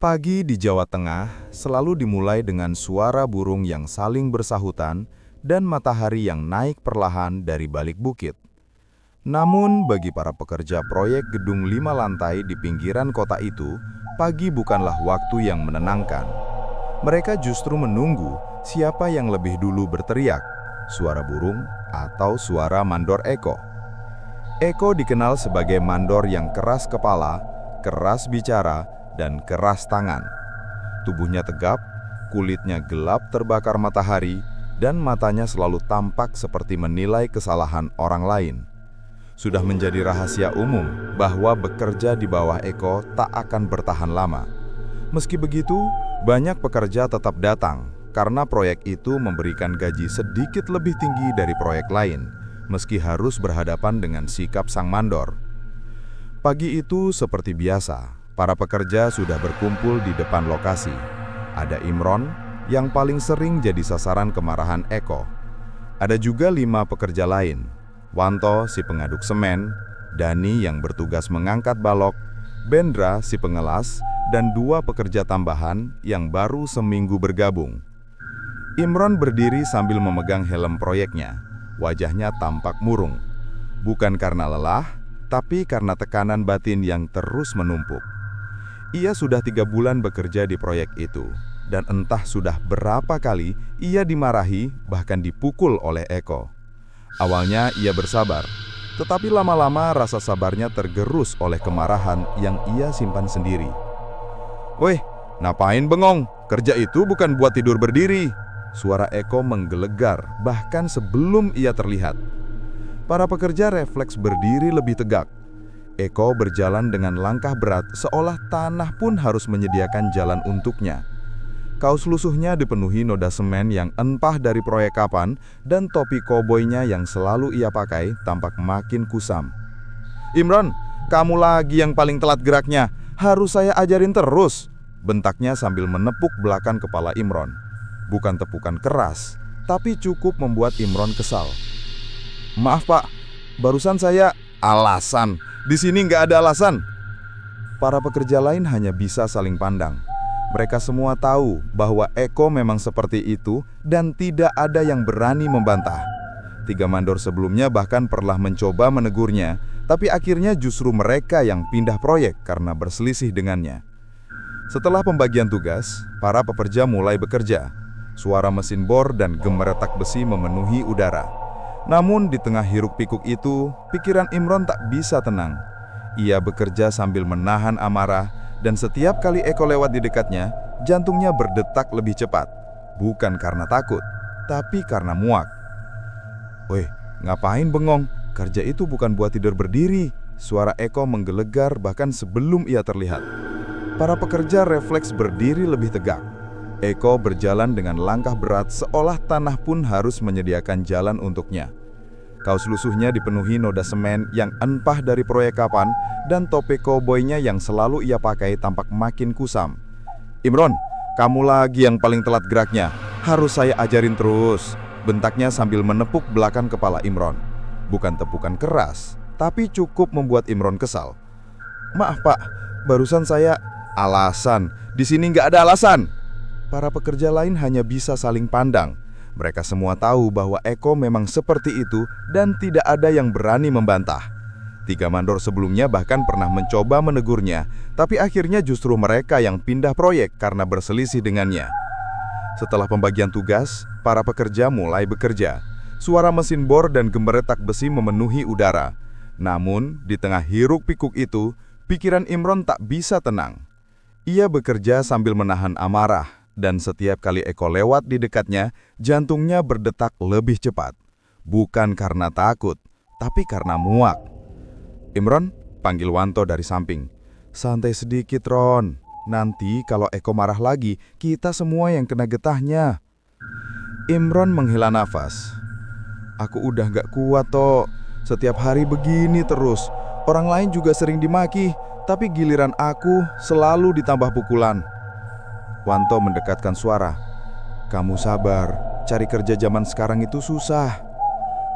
Pagi di Jawa Tengah selalu dimulai dengan suara burung yang saling bersahutan dan matahari yang naik perlahan dari balik bukit. Namun bagi para pekerja proyek gedung 5 lantai di pinggiran kota itu, pagi bukanlah waktu yang menenangkan. Mereka justru menunggu siapa yang lebih dulu berteriak, suara burung atau suara mandor Eko. Eko dikenal sebagai mandor yang keras kepala, keras bicara, dan keras tangan. Tubuhnya tegap, kulitnya gelap terbakar matahari, dan matanya selalu tampak seperti menilai kesalahan orang lain. Sudah menjadi rahasia umum bahwa bekerja di bawah Eko tak akan bertahan lama. Meski begitu, banyak pekerja tetap datang karena proyek itu memberikan gaji sedikit lebih tinggi dari proyek lain, meski harus berhadapan dengan sikap sang mandor. Pagi itu seperti biasa. Para pekerja sudah berkumpul di depan lokasi. Ada Imron yang paling sering jadi sasaran kemarahan Eko. Ada juga 5 pekerja lain. Wanto si pengaduk semen, Dani yang bertugas mengangkat balok, Bendra si pengelas, dan 2 pekerja tambahan yang baru seminggu bergabung. Imron berdiri sambil memegang helm proyeknya. Wajahnya tampak murung. Bukan karena lelah, tapi karena tekanan batin yang terus menumpuk. Ia sudah 3 bulan bekerja di proyek itu, dan entah sudah berapa kali ia dimarahi bahkan dipukul oleh Eko. Awalnya ia bersabar, tetapi lama-lama rasa sabarnya tergerus oleh kemarahan yang ia simpan sendiri. "Weh, ngapain bengong? Kerja itu bukan buat tidur berdiri." Suara Eko menggelegar bahkan sebelum ia terlihat. Para pekerja refleks berdiri lebih tegak. Eko berjalan dengan langkah berat seolah tanah pun harus menyediakan jalan untuknya. Kaos lusuhnya dipenuhi noda semen yang entah dari proyek kapan dan topi koboynya yang selalu ia pakai tampak makin kusam. "Imron, kamu lagi yang paling telat geraknya. Harus saya ajarin terus," bentaknya sambil menepuk belakang kepala Imron. Bukan tepukan keras, tapi cukup membuat Imron kesal. "Maaf Pak, barusan saya..." "Alasan? Di sini nggak ada alasan." Para pekerja lain hanya bisa saling pandang. Mereka semua tahu bahwa Eko memang seperti itu dan tidak ada yang berani membantah. 3 mandor sebelumnya bahkan pernah mencoba menegurnya, tapi akhirnya justru mereka yang pindah proyek karena berselisih dengannya. Setelah pembagian tugas, para pekerja mulai bekerja. Suara mesin bor dan gemeretak besi memenuhi udara. Namun di tengah hiruk-pikuk itu, pikiran Imron tak bisa tenang. Ia bekerja sambil menahan amarah, dan setiap kali Eko lewat di dekatnya, jantungnya berdetak lebih cepat. Bukan karena takut, tapi karena muak. "Weh, ngapain bengong? Kerja itu bukan buat tidur berdiri." Suara Eko menggelegar bahkan sebelum ia terlihat. Para pekerja refleks berdiri lebih tegak. Eko berjalan dengan langkah berat seolah tanah pun harus menyediakan jalan untuknya. Kaos lusuhnya dipenuhi noda semen yang entah dari proyek kapan dan topi koboynya yang selalu ia pakai tampak makin kusam. "Imron, kamu lagi yang paling telat geraknya. Harus saya ajarin terus," bentaknya sambil menepuk belakang kepala Imron. Bukan tepukan keras, tapi cukup membuat Imron kesal. "Maaf Pak, barusan saya..." "Alasan? Di sini nggak ada alasan." Para pekerja lain hanya bisa saling pandang. Mereka semua tahu bahwa Eko memang seperti itu dan tidak ada yang berani membantah. 3 mandor sebelumnya bahkan pernah mencoba menegurnya, tapi akhirnya justru mereka yang pindah proyek karena berselisih dengannya. Setelah pembagian tugas, para pekerja mulai bekerja. Suara mesin bor dan gemeretak besi memenuhi udara. Namun, di tengah hiruk-pikuk itu, pikiran Imron tak bisa tenang. Ia bekerja sambil menahan amarah. Dan setiap kali Eko lewat di dekatnya, jantungnya berdetak lebih cepat. Bukan karena takut, tapi karena muak. "Imron," panggil Wanto dari samping. "Santai sedikit, Ron. Nanti kalau Eko marah lagi, kita semua yang kena getahnya." Imron menghela nafas. "Aku udah gak kuat, Tok. Setiap hari begini terus. Orang lain juga sering dimaki, tapi giliran aku selalu ditambah pukulan." Wanto mendekatkan suara. "Kamu sabar, cari kerja zaman sekarang itu susah."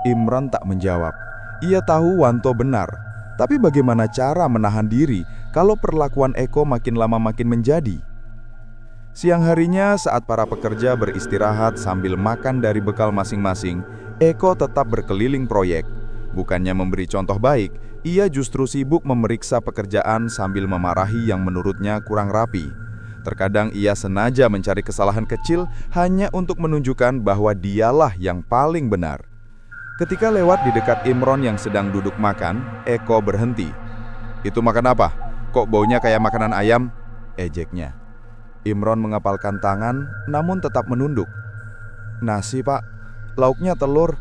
Imron tak menjawab. Ia tahu Wanto benar, tapi bagaimana cara menahan diri kalau perlakuan Eko makin lama makin menjadi? Siang harinya saat para pekerja beristirahat sambil makan dari bekal masing-masing, Eko tetap berkeliling proyek. Bukannya memberi contoh baik, ia justru sibuk memeriksa pekerjaan sambil memarahi yang menurutnya kurang rapi. Terkadang ia sengaja mencari kesalahan kecil hanya untuk menunjukkan bahwa dialah yang paling benar. Ketika lewat di dekat Imron yang sedang duduk makan, Eko berhenti. "Itu makan apa? Kok baunya kayak makanan ayam?" ejeknya. Imron mengepalkan tangan, namun tetap menunduk. "Nasi, Pak. Lauknya telur."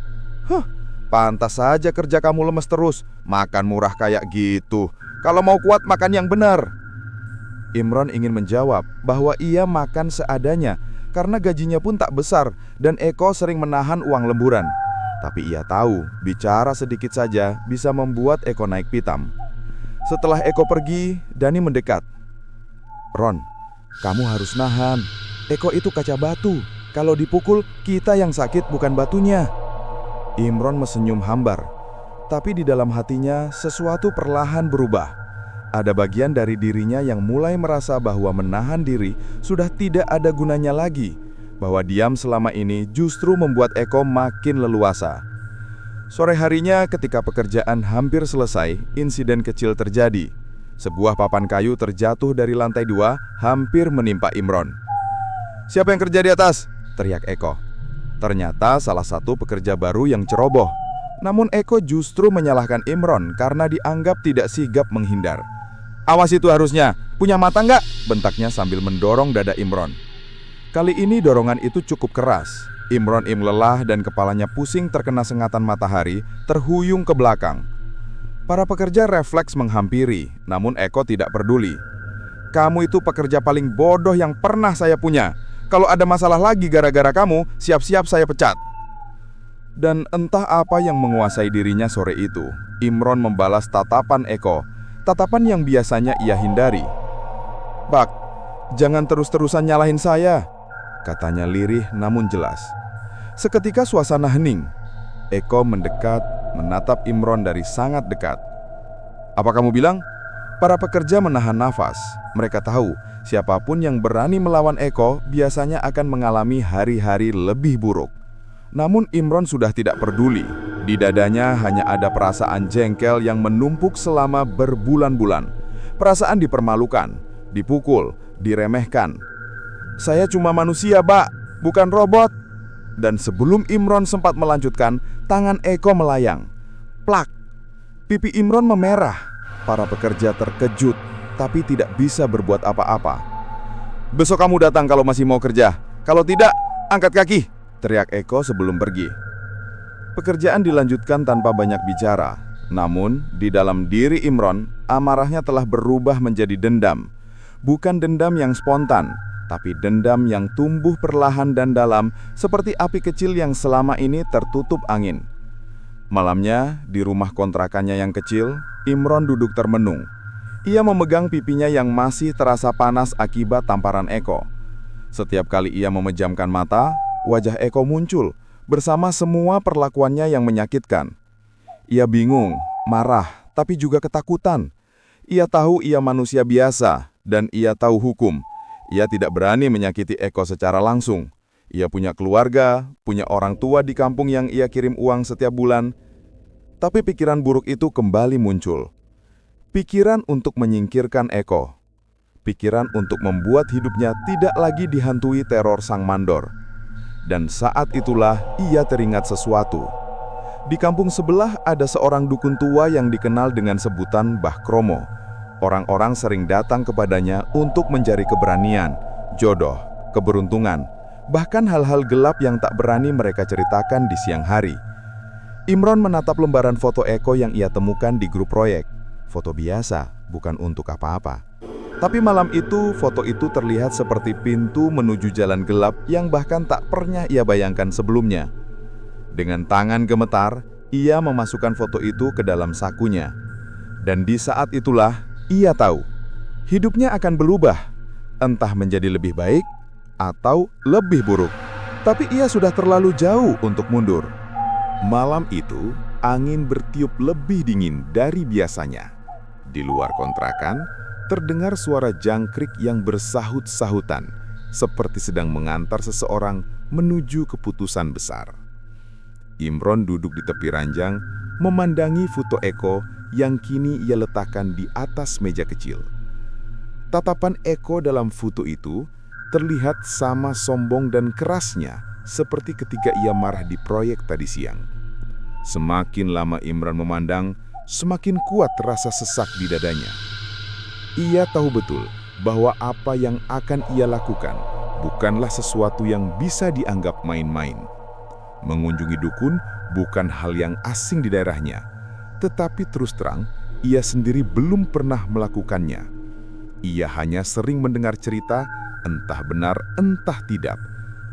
"Huh, pantas saja kerja kamu lemes terus. Makan murah kayak gitu. Kalau mau kuat, makan yang benar." Imron ingin menjawab bahwa ia makan seadanya karena gajinya pun tak besar dan Eko sering menahan uang lemburan. Tapi ia tahu, bicara sedikit saja bisa membuat Eko naik pitam. Setelah Eko pergi, Dani mendekat. "Ron, kamu harus nahan. Eko itu kaca batu. Kalau dipukul, kita yang sakit bukan batunya." Imron mesenyum hambar. Tapi di dalam hatinya, sesuatu perlahan berubah. Ada bagian dari dirinya yang mulai merasa bahwa menahan diri sudah tidak ada gunanya lagi. Bahwa diam selama ini justru membuat Eko makin leluasa. Sore harinya ketika pekerjaan hampir selesai, insiden kecil terjadi. Sebuah papan kayu terjatuh dari lantai 2, hampir menimpa Imron. "Siapa yang kerja di atas?" teriak Eko. Ternyata salah satu pekerja baru yang ceroboh. Namun Eko justru menyalahkan Imron karena dianggap tidak sigap menghindar. "Awas itu harusnya, punya mata nggak?" bentaknya sambil mendorong dada Imron. Kali ini dorongan itu cukup keras. Imron lelah dan kepalanya pusing terkena sengatan matahari, terhuyung ke belakang. Para pekerja refleks menghampiri, namun Eko tidak peduli. "Kamu itu pekerja paling bodoh yang pernah saya punya. Kalau ada masalah lagi gara-gara kamu, siap-siap saya pecat." Dan entah apa yang menguasai dirinya sore itu, Imron membalas tatapan Eko, tatapan yang biasanya ia hindari. "Bak, jangan terus-terusan nyalahin saya," katanya lirih namun jelas. Seketika suasana hening. Eko mendekat, menatap Imron dari sangat dekat. "Apa kamu bilang?" Para pekerja menahan nafas. Mereka tahu, siapapun yang berani melawan Eko biasanya akan mengalami hari-hari lebih buruk. Namun Imron sudah tidak peduli. Di dadanya hanya ada perasaan jengkel yang menumpuk selama berbulan-bulan. Perasaan dipermalukan, dipukul, diremehkan. "Saya cuma manusia, Pak, bukan robot." Dan sebelum Imron sempat melanjutkan, tangan Eko melayang. Plak! Pipi Imron memerah. Para pekerja terkejut, tapi tidak bisa berbuat apa-apa. "Besok kamu datang kalau masih mau kerja. Kalau tidak, angkat kaki!" teriak Eko sebelum pergi. Pekerjaan dilanjutkan tanpa banyak bicara. Namun, di dalam diri Imron, amarahnya telah berubah menjadi dendam. Bukan dendam yang spontan, tapi dendam yang tumbuh perlahan dan dalam, seperti api kecil yang selama ini tertutup angin. Malamnya, di rumah kontrakannya yang kecil, Imron duduk termenung. Ia memegang pipinya yang masih terasa panas akibat tamparan Eko. Setiap kali ia memejamkan mata, wajah Eko muncul, bersama semua perlakuannya yang menyakitkan. Ia bingung, marah, tapi juga ketakutan. Ia tahu ia manusia biasa, dan ia tahu hukum. Ia tidak berani menyakiti Eko secara langsung. Ia punya keluarga, punya orang tua di kampung yang ia kirim uang setiap bulan. Tapi pikiran buruk itu kembali muncul. Pikiran untuk menyingkirkan Eko. Pikiran untuk membuat hidupnya tidak lagi dihantui teror sang mandor. Dan saat itulah ia teringat sesuatu. Di kampung sebelah ada seorang dukun tua yang dikenal dengan sebutan Mbah Kromo. Orang-orang sering datang kepadanya untuk mencari keberanian, jodoh, keberuntungan, bahkan hal-hal gelap yang tak berani mereka ceritakan di siang hari. Imron menatap lembaran foto Eko yang ia temukan di grup proyek. Foto biasa, bukan untuk apa-apa. Tapi malam itu, foto itu terlihat seperti pintu menuju jalan gelap yang bahkan tak pernah ia bayangkan sebelumnya. Dengan tangan gemetar, ia memasukkan foto itu ke dalam sakunya. Dan di saat itulah, ia tahu, hidupnya akan berubah, entah menjadi lebih baik atau lebih buruk. Tapi ia sudah terlalu jauh untuk mundur. Malam itu, angin bertiup lebih dingin dari biasanya. Di luar kontrakan, terdengar suara jangkrik yang bersahut-sahutan. seperti sedang mengantar seseorang menuju keputusan besar. Imron duduk di tepi ranjang, memandangi foto Eko yang kini ia letakkan di atas meja kecil. Tatapan Eko dalam foto itu terlihat sama sombong dan kerasnya seperti ketika ia marah di proyek tadi siang. Semakin lama Imron memandang, semakin kuat rasa sesak di dadanya. Ia tahu betul bahwa apa yang akan ia lakukan bukanlah sesuatu yang bisa dianggap main-main. Mengunjungi dukun bukan hal yang asing di daerahnya, tetapi terus terang, ia sendiri belum pernah melakukannya. Ia hanya sering mendengar cerita, entah benar entah tidak,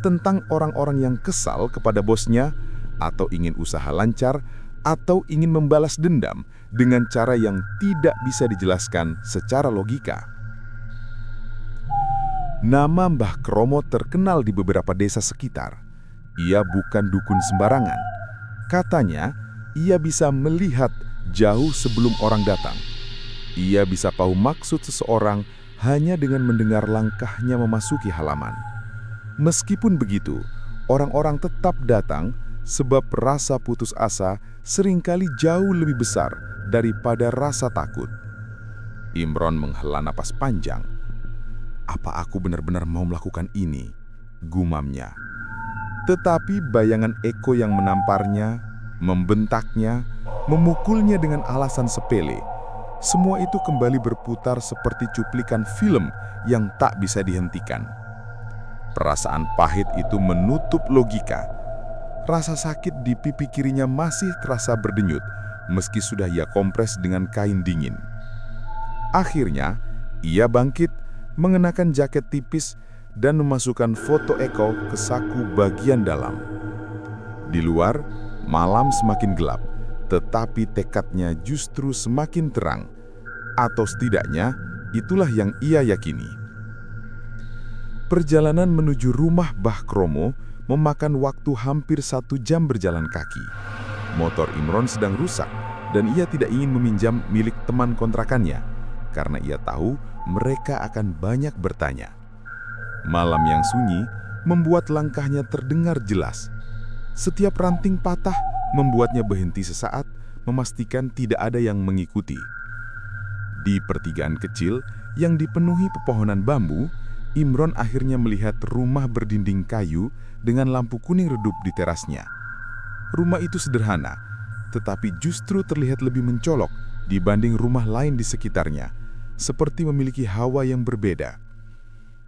tentang orang-orang yang kesal kepada bosnya, atau ingin usaha lancar, atau ingin membalas dendam dengan cara yang tidak bisa dijelaskan secara logika. Nama Mbah Kromo terkenal di beberapa desa sekitar. Ia bukan dukun sembarangan. Katanya, ia bisa melihat jauh sebelum orang datang. Ia bisa tahu maksud seseorang hanya dengan mendengar langkahnya memasuki halaman. Meskipun begitu, orang-orang tetap datang sebab rasa putus asa seringkali jauh lebih besar daripada rasa takut. Imron menghela napas panjang. Apa aku benar-benar mau melakukan ini? Gumamnya. Tetapi bayangan Eko yang menamparnya, membentaknya, memukulnya dengan alasan sepele, semua itu kembali berputar seperti cuplikan film yang tak bisa dihentikan. Perasaan pahit itu menutup logika. Rasa sakit di pipi kirinya masih terasa berdenyut, meski sudah ia kompres dengan kain dingin. Akhirnya, ia bangkit, mengenakan jaket tipis, dan memasukkan foto Eko ke saku bagian dalam. Di luar, malam semakin gelap, tetapi tekadnya justru semakin terang. Atau setidaknya, itulah yang ia yakini. Perjalanan menuju rumah Mbah Kromo memakan waktu hampir 1 jam berjalan kaki. Motor Imron sedang rusak, dan ia tidak ingin meminjam milik teman kontrakannya, karena ia tahu mereka akan banyak bertanya. Malam yang sunyi membuat langkahnya terdengar jelas. Setiap ranting patah membuatnya berhenti sesaat, memastikan tidak ada yang mengikuti. Di pertigaan kecil yang dipenuhi pepohonan bambu, Imron akhirnya melihat rumah berdinding kayu dengan lampu kuning redup di terasnya. Rumah itu sederhana, tetapi justru terlihat lebih mencolok dibanding rumah lain di sekitarnya, seperti memiliki hawa yang berbeda.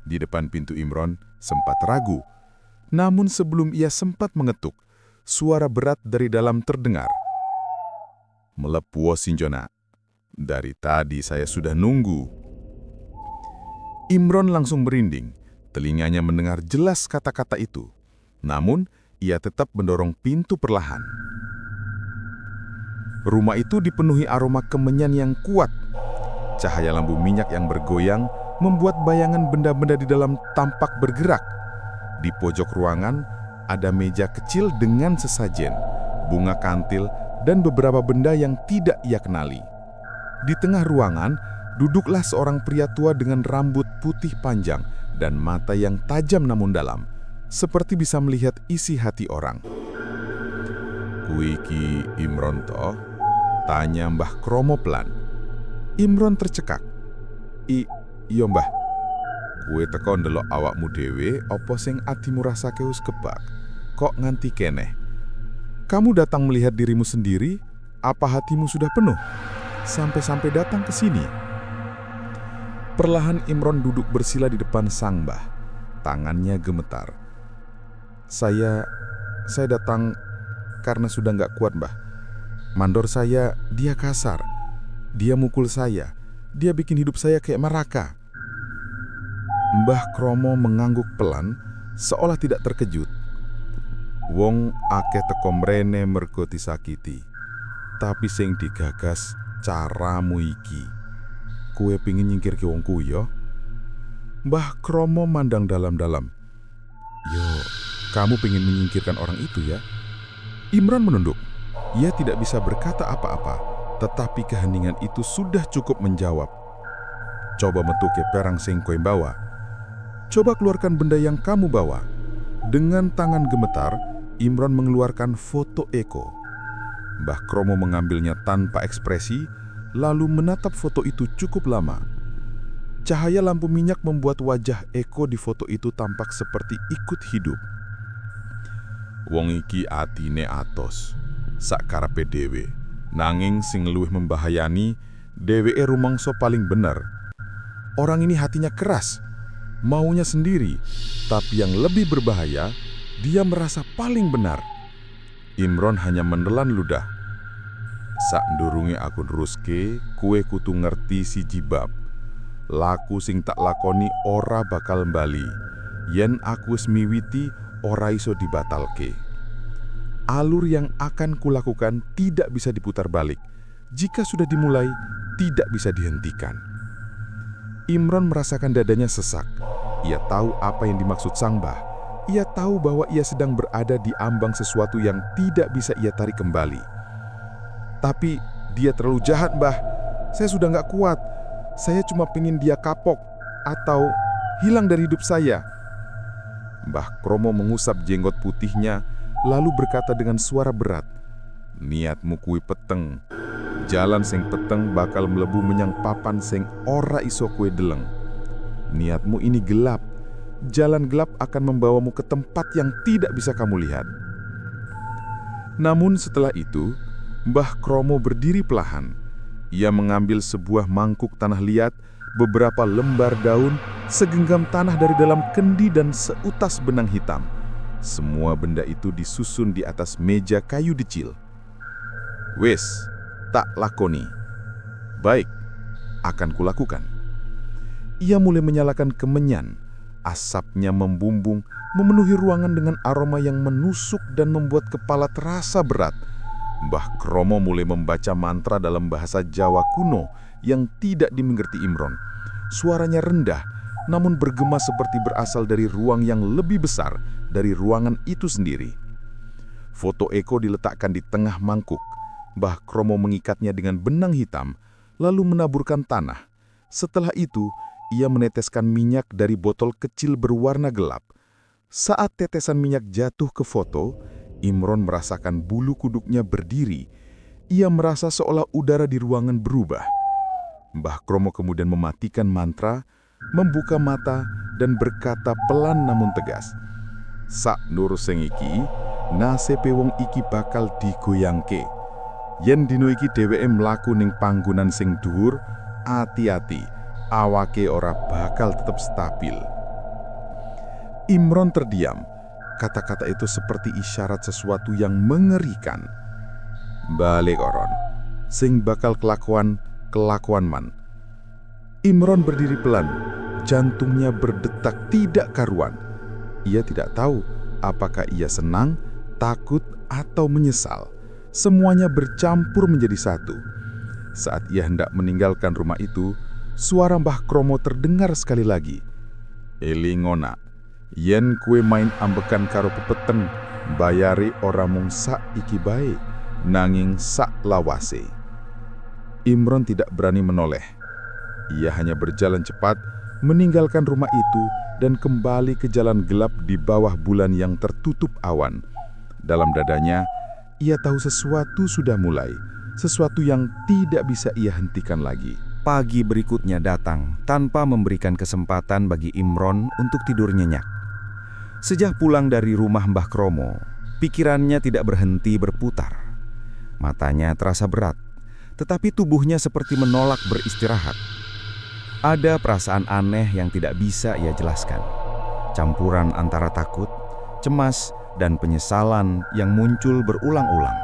Di depan pintu Imron sempat ragu, namun sebelum ia sempat mengetuk, suara berat dari dalam terdengar. "Melepuo Sinjona, dari tadi saya sudah nunggu." Imron langsung merinding, telinganya mendengar jelas kata-kata itu. Namun, ia tetap mendorong pintu perlahan. Rumah itu dipenuhi aroma kemenyan yang kuat. Cahaya lampu minyak yang bergoyang membuat bayangan benda-benda di dalam tampak bergerak. Di pojok ruangan ada meja kecil dengan sesajen, bunga kantil, dan beberapa benda yang tidak ia kenali. Di tengah ruangan duduklah seorang pria tua dengan rambut putih panjang dan mata yang tajam namun dalam, seperti bisa melihat isi hati orang. "Kuiki Imron toh?" tanya Mbah Kromo pelan. Imron tercekak. Iya Mbah, kue teko ndelok awakmu dhewe apa sing atimu rasake wis kebak? Kok nganti keneh? Kamu datang melihat dirimu sendiri, apa hatimu sudah penuh? Sampai-sampai datang ke sini. Perlahan Imron duduk bersila di depan sang Mbah. Tangannya gemetar. Saya datang karena sudah nggak kuat Mbah. Mandor saya, dia kasar. Dia mukul saya. Dia bikin hidup saya kayak neraka. Mbah Kromo mengangguk pelan, seolah tidak terkejut. "Wong akeh teko mrene mergo disakiti, tapi sing digagas caramu iki. Kue pingin nyingkirke wong kuwi ya?" Mbah Kromo mandang dalam-dalam. "Yo, kamu pingin menyingkirkan orang itu ya?" Imron menunduk. Ia tidak bisa berkata apa-apa, tetapi keheningan itu sudah cukup menjawab. "Coba metu ke perang sing kowe bawa." Coba keluarkan benda yang kamu bawa. Dengan tangan gemetar, Imron mengeluarkan foto Eko. Mbah Kromo mengambilnya tanpa ekspresi, lalu menatap foto itu cukup lama. Cahaya lampu minyak membuat wajah Eko di foto itu tampak seperti ikut hidup. Wong iki atine atos, sakarepe dhewe. Nanging sing luwih membahayani, dheweke rumangsa paling bener. Orang ini hatinya keras, maunya sendiri, tapi yang lebih berbahaya, dia merasa paling benar. Imron hanya menelan ludah. Sak ndurunge aku neruske, kue kudu ngerti siji bab. Laku sing tak lakoni ora bakal bali. Yen aku wis miwiti ora iso dibatalke. Alur yang akan kulakukan tidak bisa diputar balik. Jika sudah dimulai, tidak bisa dihentikan. Imron merasakan dadanya sesak. Ia tahu apa yang dimaksud sang mbah. Ia tahu bahwa ia sedang berada di ambang sesuatu yang tidak bisa ia tarik kembali. Tapi dia terlalu jahat, Mbah. Saya sudah nggak kuat. Saya cuma pengen dia kapok atau hilang dari hidup saya. Mbah Kromo mengusap jenggot putihnya, lalu berkata dengan suara berat, "Niatmu kui peteng. Jalan sing peteng bakal melebu menyang papan sing ora iso kue deleng. Niatmu ini gelap. Jalan gelap akan membawamu ke tempat yang tidak bisa kamu lihat." Namun setelah itu, Mbah Kromo berdiri pelahan. Ia mengambil sebuah mangkuk tanah liat, beberapa lembar daun, segenggam tanah dari dalam kendi dan seutas benang hitam. Semua benda itu disusun di atas meja kayu decil. "Wes, tak lakoni. Baik, akan kulakukan." Ia mulai menyalakan kemenyan. Asapnya membumbung, memenuhi ruangan dengan aroma yang menusuk dan membuat kepala terasa berat. Mbah Kromo mulai membaca mantra dalam bahasa Jawa kuno yang tidak dimengerti Imron. Suaranya rendah, namun bergema seperti berasal dari ruang yang lebih besar dari ruangan itu sendiri. Foto Eko diletakkan di tengah mangkuk. Mbah Kromo mengikatnya dengan benang hitam, lalu menaburkan tanah. Setelah itu, ia meneteskan minyak dari botol kecil berwarna gelap. Saat tetesan minyak jatuh ke foto, Imron merasakan bulu kuduknya berdiri. Ia merasa seolah udara di ruangan berubah. Mbah Kromo kemudian mematikan mantra, membuka mata, dan berkata pelan namun tegas, "Sak nur sing iki, nasepe wong iki bakal digoyangke. Yen dino iki dheweke mlaku ning panggonan sing dhuwur, ati-ati. Awake ora bakal tetap stabil." Imron terdiam. Kata-kata itu seperti isyarat sesuatu yang mengerikan. "Balik oron, sing bakal kelakuan man." Imron berdiri pelan, jantungnya berdetak tidak karuan. Ia tidak tahu apakah ia senang, takut, atau menyesal. Semuanya bercampur menjadi satu. Saat ia hendak meninggalkan rumah itu, suara Mbah Kromo terdengar sekali lagi. "Elingona, yen kue main ambekan karo pepeten, bayari ora mung sak iki bae, nanging sak lawase." Imron tidak berani menoleh. Ia hanya berjalan cepat, meninggalkan rumah itu, dan kembali ke jalan gelap di bawah bulan yang tertutup awan. Dalam dadanya, ia tahu sesuatu sudah mulai, sesuatu yang tidak bisa ia hentikan lagi. Pagi berikutnya datang tanpa memberikan kesempatan bagi Imron untuk tidur nyenyak. Sejak pulang dari rumah Mbah Kromo, pikirannya tidak berhenti berputar. Matanya terasa berat, tetapi tubuhnya seperti menolak beristirahat. Ada perasaan aneh yang tidak bisa ia jelaskan. Campuran antara takut, cemas, dan penyesalan yang muncul berulang-ulang.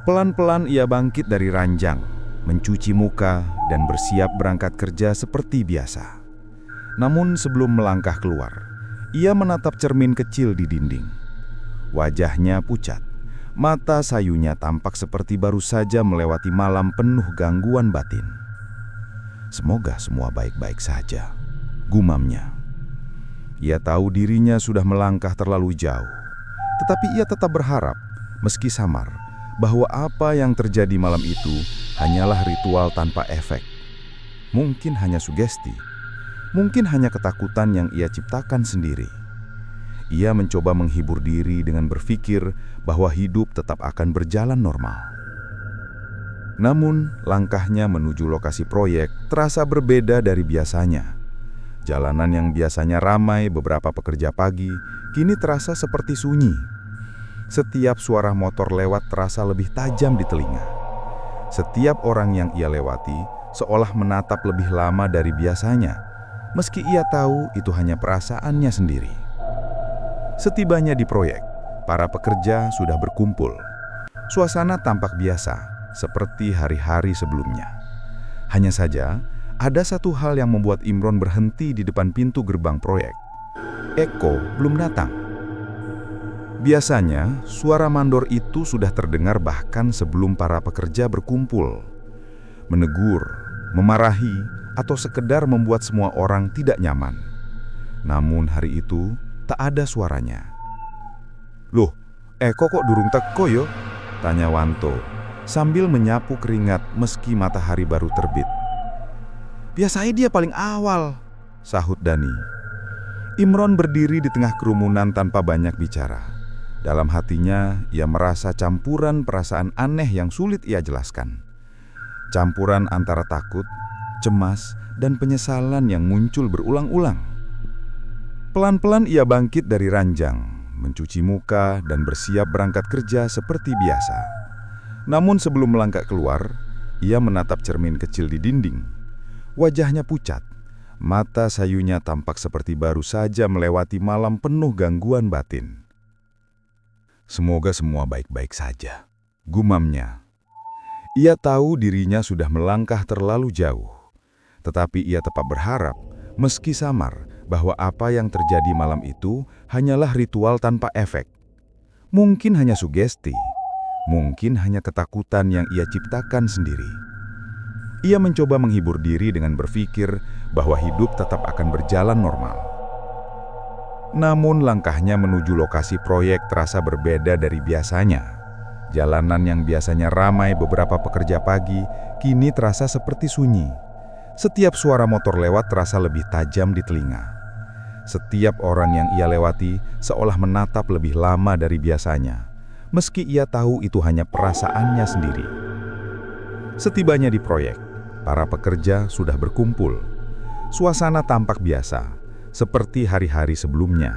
Pelan-pelan ia bangkit dari ranjang, mencuci muka, dan bersiap berangkat kerja seperti biasa. Namun sebelum melangkah keluar, ia menatap cermin kecil di dinding. Wajahnya pucat, mata sayunya tampak seperti baru saja melewati malam penuh gangguan batin. "Semoga semua baik-baik saja," gumamnya. Ia tahu dirinya sudah melangkah terlalu jauh, tetapi ia tetap berharap, meski samar, bahwa apa yang terjadi malam itu hanyalah ritual tanpa efek. Mungkin hanya sugesti, Mungkin hanya ketakutan yang ia ciptakan sendiri. Ia mencoba menghibur diri dengan berpikir bahwa hidup tetap akan berjalan normal. Namun, langkahnya menuju lokasi proyek terasa berbeda dari biasanya. Jalanan yang biasanya ramai beberapa pekerja pagi, kini terasa seperti sunyi. Setiap suara motor lewat terasa lebih tajam di telinga. Setiap orang yang ia lewati seolah menatap lebih lama dari biasanya, meski ia tahu itu hanya perasaannya sendiri. Setibanya di proyek, para pekerja sudah berkumpul. Suasana tampak biasa, seperti hari-hari sebelumnya. Hanya saja, ada satu hal yang membuat Imron berhenti di depan pintu gerbang proyek. Eko belum datang. Biasanya, suara mandor itu sudah terdengar bahkan sebelum para pekerja berkumpul. Menegur, memarahi, atau sekedar membuat semua orang tidak nyaman. Namun hari itu, tak ada suaranya. "Loh, Eko kok durung teko yo?" tanya Wanto, sambil menyapu keringat meski matahari baru terbit. "Biasanya dia paling awal," sahut Dani. Imron berdiri di tengah kerumunan tanpa banyak bicara. Dalam hatinya, ia merasa campuran perasaan aneh yang sulit ia jelaskan. Campuran antara takut, cemas, dan penyesalan yang muncul berulang-ulang. Pelan-pelan ia bangkit dari ranjang, mencuci muka, dan bersiap berangkat kerja seperti biasa. Namun sebelum melangkah keluar, ia menatap cermin kecil di dinding. Wajahnya pucat, mata sayunya tampak seperti baru saja melewati malam penuh gangguan batin. "Semoga semua baik-baik saja," gumamnya. Ia tahu dirinya sudah melangkah terlalu jauh, tetapi ia tetap berharap, meski samar, bahwa apa yang terjadi malam itu hanyalah ritual tanpa efek. Mungkin hanya sugesti, mungkin hanya ketakutan yang ia ciptakan sendiri. Ia mencoba menghibur diri dengan berpikir bahwa hidup tetap akan berjalan normal. Namun langkahnya menuju lokasi proyek terasa berbeda dari biasanya. Jalanan yang biasanya ramai beberapa pekerja pagi, kini terasa seperti sunyi. Setiap suara motor lewat terasa lebih tajam di telinga. Setiap orang yang ia lewati seolah menatap lebih lama dari biasanya, meski ia tahu itu hanya perasaannya sendiri. Setibanya di proyek, para pekerja sudah berkumpul. Suasana tampak biasa, seperti hari-hari sebelumnya.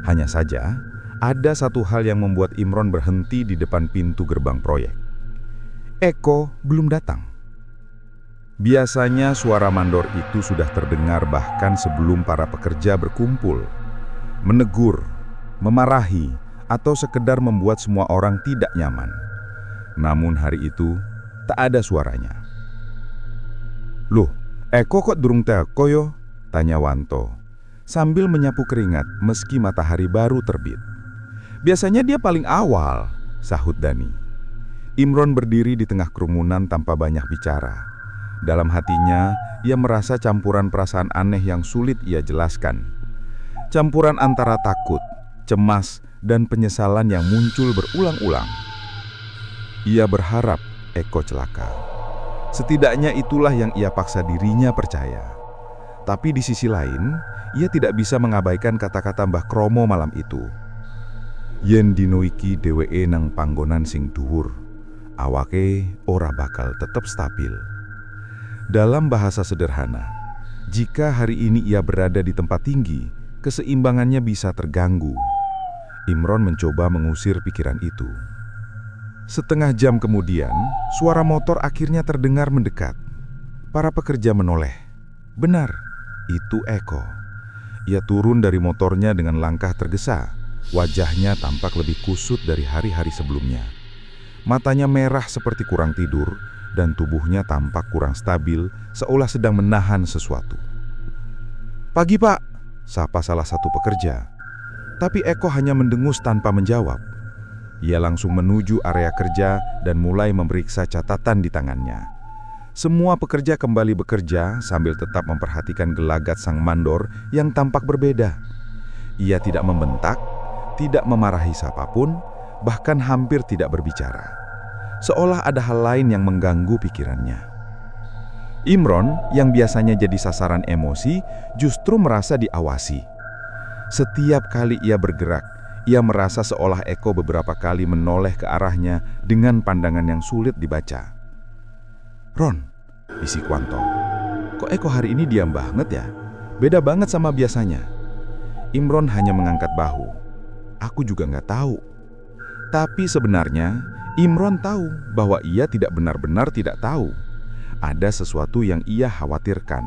Hanya saja, ada satu hal yang membuat Imron berhenti di depan pintu gerbang proyek. Eko belum datang. Biasanya suara mandor itu sudah terdengar bahkan sebelum para pekerja berkumpul. Menegur, memarahi, atau sekedar membuat semua orang tidak nyaman. Namun hari itu, tak ada suaranya. "Loh, Eko kok durung teko yo?" tanya Wanto, sambil menyapu keringat meski matahari baru terbit. "Biasanya dia paling awal," sahut Dani. Imron berdiri di tengah kerumunan tanpa banyak bicara. Dalam hatinya, ia merasa campuran perasaan aneh yang sulit ia jelaskan. Campuran antara takut, cemas, dan penyesalan yang muncul berulang-ulang. Ia berharap Eko celaka. Setidaknya itulah yang ia paksa dirinya percaya. Tapi di sisi lain, ia tidak bisa mengabaikan kata-kata Mbah Kromo malam itu. "Yen dino iki dheweke nang panggonan sing dhuwur, awake ora bakal tetep stabil." Dalam bahasa sederhana, jika hari ini ia berada di tempat tinggi, keseimbangannya bisa terganggu. Imron mencoba mengusir pikiran itu. Setengah jam kemudian, suara motor akhirnya terdengar mendekat. Para pekerja menoleh. Benar, itu Eko. Ia turun dari motornya dengan langkah tergesa. Wajahnya tampak lebih kusut dari hari-hari sebelumnya. Matanya merah seperti kurang tidur, dan tubuhnya tampak kurang stabil, seolah sedang menahan sesuatu. "Pagi, Pak," sapa salah satu pekerja. Tapi Eko hanya mendengus tanpa menjawab. Ia langsung menuju area kerja dan mulai memeriksa catatan di tangannya. Semua pekerja kembali bekerja sambil tetap memperhatikan gelagat sang mandor yang tampak berbeda. Ia tidak membentak, tidak memarahi siapapun, bahkan hampir tidak berbicara. Seolah ada hal lain yang mengganggu pikirannya. Imron, yang biasanya jadi sasaran emosi, justru merasa diawasi. Setiap kali ia bergerak, ia merasa seolah Eko beberapa kali menoleh ke arahnya dengan pandangan yang sulit dibaca. "Ron," bisik Wanto, "kok Eko hari ini diam banget ya? Beda banget sama biasanya." Imron hanya mengangkat bahu. "Aku juga nggak tahu." Tapi sebenarnya, Imron tahu bahwa ia tidak benar-benar tidak tahu. Ada sesuatu yang ia khawatirkan.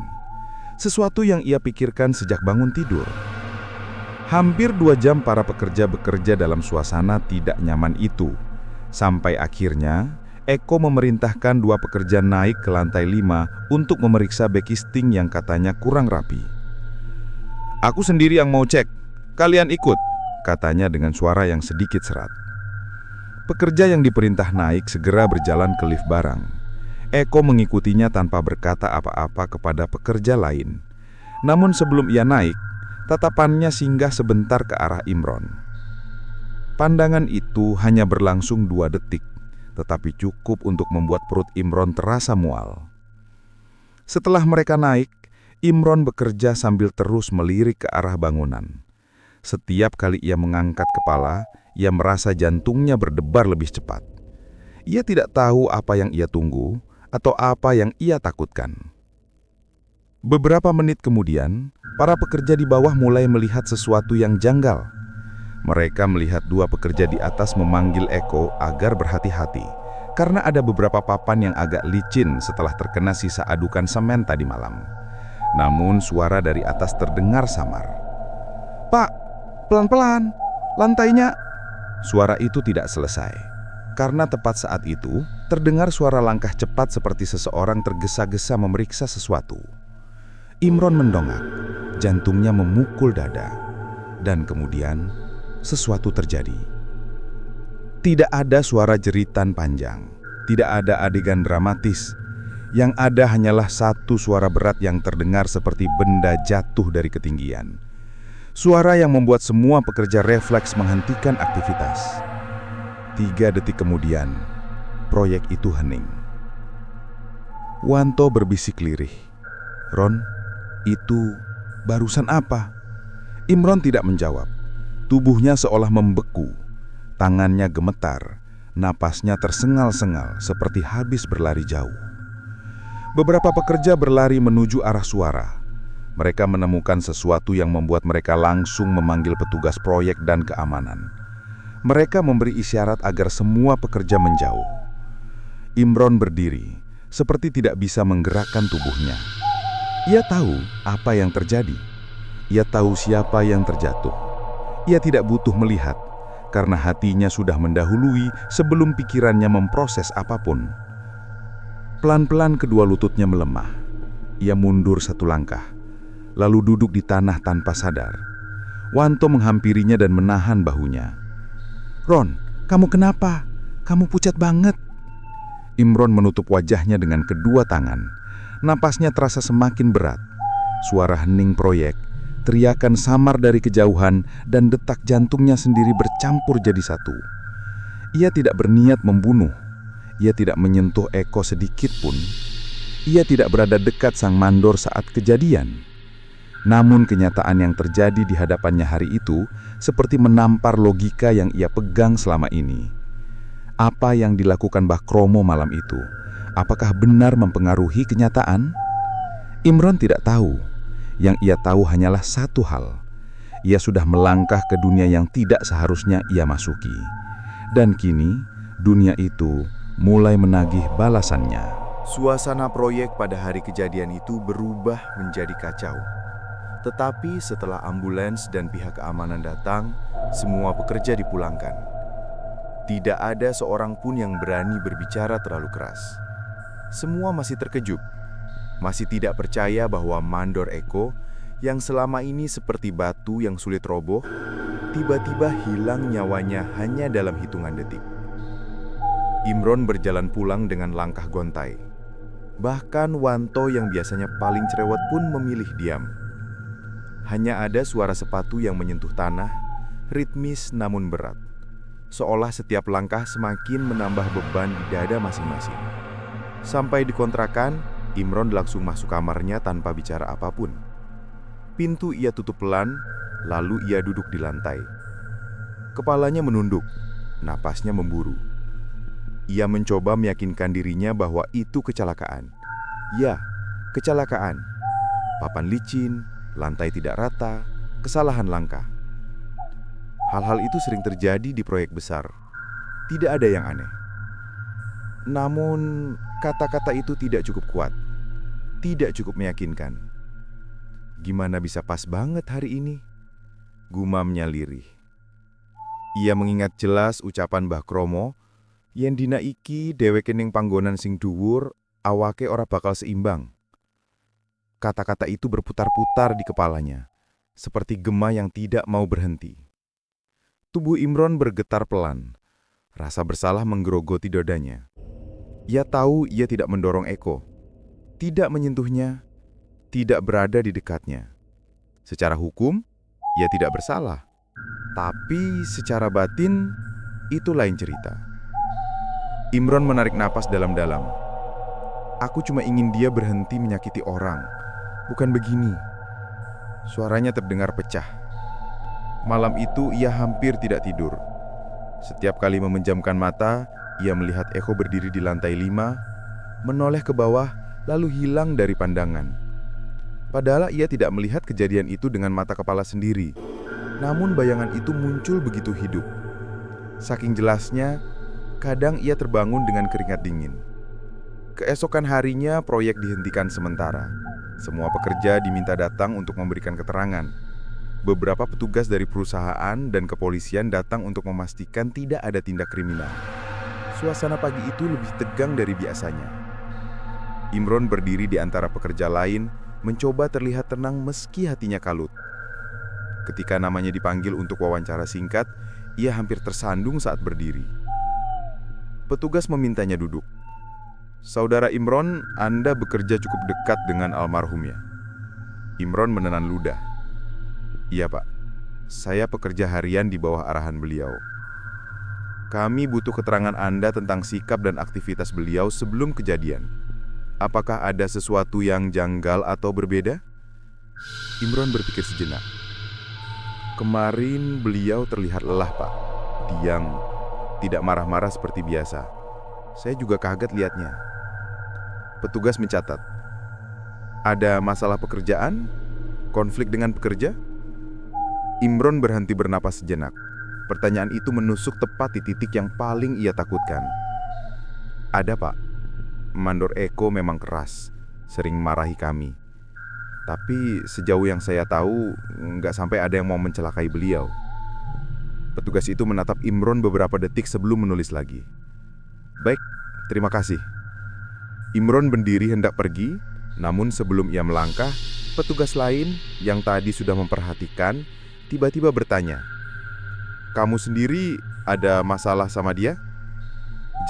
Sesuatu yang ia pikirkan sejak bangun tidur. Hampir 2 jam para pekerja bekerja dalam suasana tidak nyaman itu. Sampai akhirnya, Eko memerintahkan 2 pekerja naik ke lantai 5 untuk memeriksa backisting yang katanya kurang rapi. "Aku sendiri yang mau cek, kalian ikut," katanya dengan suara yang sedikit serat. Pekerja yang diperintah naik segera berjalan ke lift barang. Eko mengikutinya tanpa berkata apa-apa kepada pekerja lain. Namun sebelum ia naik, tatapannya singgah sebentar ke arah Imron. Pandangan itu hanya berlangsung 2 detik, tetapi cukup untuk membuat perut Imron terasa mual. Setelah mereka naik, Imron bekerja sambil terus melirik ke arah bangunan. Setiap kali ia mengangkat kepala, ia merasa jantungnya berdebar lebih cepat. Ia tidak tahu apa yang ia tunggu atau apa yang ia takutkan. Beberapa menit kemudian, para pekerja di bawah mulai melihat sesuatu yang janggal. Mereka melihat 2 pekerja di atas memanggil Eko agar berhati-hati, karena ada beberapa papan yang agak licin setelah terkena sisa adukan semen tadi malam. Namun suara dari atas terdengar samar. "Pak, pelan-pelan, lantainya..." Suara itu tidak selesai, karena tepat saat itu terdengar suara langkah cepat seperti seseorang tergesa-gesa memeriksa sesuatu. Imron mendongak, jantungnya memukul dada, dan kemudian sesuatu terjadi. Tidak ada suara jeritan panjang, tidak ada adegan dramatis. Yang ada hanyalah satu suara berat yang terdengar seperti benda jatuh dari ketinggian. Suara yang membuat semua pekerja refleks menghentikan aktivitas. 3 detik kemudian, proyek itu hening. Wanto berbisik lirih, "Ron, itu barusan apa?" Imron tidak menjawab. Tubuhnya seolah membeku, tangannya gemetar, napasnya tersengal-sengal seperti habis berlari jauh. Beberapa pekerja berlari menuju arah suara. Mereka menemukan sesuatu yang membuat mereka langsung memanggil petugas proyek dan keamanan. Mereka memberi isyarat agar semua pekerja menjauh. Imron berdiri, seperti tidak bisa menggerakkan tubuhnya. Ia tahu apa yang terjadi. Ia tahu siapa yang terjatuh. Ia tidak butuh melihat, karena hatinya sudah mendahului sebelum pikirannya memproses apapun. Pelan-pelan kedua lututnya melemah. Ia mundur 1 langkah, lalu duduk di tanah tanpa sadar. Wanto menghampirinya dan menahan bahunya. "Ron, kamu kenapa? Kamu pucat banget." Imron menutup wajahnya dengan kedua tangan. Napasnya terasa semakin berat. Suara hening proyek, teriakan samar dari kejauhan, dan detak jantungnya sendiri bercampur jadi satu. Ia tidak berniat membunuh. Ia tidak menyentuh Eko sedikit pun. Ia tidak berada dekat sang mandor saat kejadian. Namun kenyataan yang terjadi di hadapannya hari itu seperti menampar logika yang ia pegang selama ini. Apa yang dilakukan Mbah Kromo malam itu, apakah benar mempengaruhi kenyataan? Imron tidak tahu. Yang ia tahu hanyalah satu hal. Ia sudah melangkah ke dunia yang tidak seharusnya ia masuki. Dan kini, dunia itu mulai menagih balasannya. Suasana proyek pada hari kejadian itu berubah menjadi kacau. Tetapi setelah ambulans dan pihak keamanan datang, semua pekerja dipulangkan. Tidak ada seorang pun yang berani berbicara terlalu keras. Semua masih terkejut, masih tidak percaya bahwa mandor Eko, yang selama ini seperti batu yang sulit roboh, tiba-tiba hilang nyawanya hanya dalam hitungan detik. Imron berjalan pulang dengan langkah gontai. Bahkan Wanto yang biasanya paling cerewet pun memilih diam. Hanya ada suara sepatu yang menyentuh tanah, ritmis namun berat. Seolah setiap langkah semakin menambah beban di dada masing-masing. Sampai di kontrakan, Imron langsung masuk kamarnya tanpa bicara apapun. Pintu ia tutup pelan, lalu ia duduk di lantai. Kepalanya menunduk, napasnya memburu. Ia mencoba meyakinkan dirinya bahwa itu kecelakaan. Ya, kecelakaan. Papan licin, lantai tidak rata, kesalahan langkah. Hal-hal itu sering terjadi di proyek besar. Tidak ada yang aneh. Namun, kata-kata itu tidak cukup kuat. Tidak cukup meyakinkan. Gimana bisa pas banget hari ini? Gumamnya lirih. Ia mengingat jelas ucapan Mbah Kromo, yen dina iki dheweke ning panggonan sing dhuwur, awake ora bakal seimbang. Kata-kata itu berputar-putar di kepalanya, seperti gema yang tidak mau berhenti. Tubuh Imron bergetar pelan. Rasa bersalah menggerogoti dadanya. Ia tahu ia tidak mendorong Eko, tidak menyentuhnya, tidak berada di dekatnya. Secara hukum, ia tidak bersalah. Tapi secara batin, itu lain cerita. Imron menarik napas dalam-dalam. Aku cuma ingin dia berhenti menyakiti orang, bukan begini. Suaranya terdengar pecah. Malam itu ia hampir tidak tidur. Setiap kali memejamkan mata, ia melihat Eko berdiri di lantai 5, menoleh ke bawah, lalu hilang dari pandangan. Padahal ia tidak melihat kejadian itu dengan mata kepala sendiri. Namun bayangan itu muncul begitu hidup. Saking jelasnya, kadang ia terbangun dengan keringat dingin. Keesokan harinya proyek dihentikan sementara. Semua pekerja diminta datang untuk memberikan keterangan. Beberapa petugas dari perusahaan dan kepolisian datang untuk memastikan tidak ada tindak kriminal. Suasana pagi itu lebih tegang dari biasanya. Imron berdiri di antara pekerja lain, mencoba terlihat tenang meski hatinya kalut. Ketika namanya dipanggil untuk wawancara singkat, ia hampir tersandung saat berdiri. Petugas memintanya duduk. Saudara Imron, Anda bekerja cukup dekat dengan almarhumnya. Imron menelan ludah. Iya Pak, saya pekerja harian di bawah arahan beliau. Kami butuh keterangan Anda tentang sikap dan aktivitas beliau sebelum kejadian. Apakah ada sesuatu yang janggal atau berbeda? Imron berpikir sejenak. Kemarin beliau terlihat lelah Pak, diam, tidak marah-marah seperti biasa. Saya juga kaget lihatnya. Petugas mencatat. Ada masalah pekerjaan? Konflik dengan pekerja? Imron berhenti bernapas sejenak. Pertanyaan itu menusuk tepat di titik yang paling ia takutkan. Ada Pak. Mandor Eko memang keras, sering marahi kami. Tapi sejauh yang saya tahu, nggak sampai ada yang mau mencelakai beliau. Petugas itu menatap Imron beberapa detik sebelum menulis lagi. Baik, terima kasih. Imron berdiri hendak pergi, namun sebelum ia melangkah, petugas lain yang tadi sudah memperhatikan, tiba-tiba bertanya, "Kamu sendiri ada masalah sama dia?"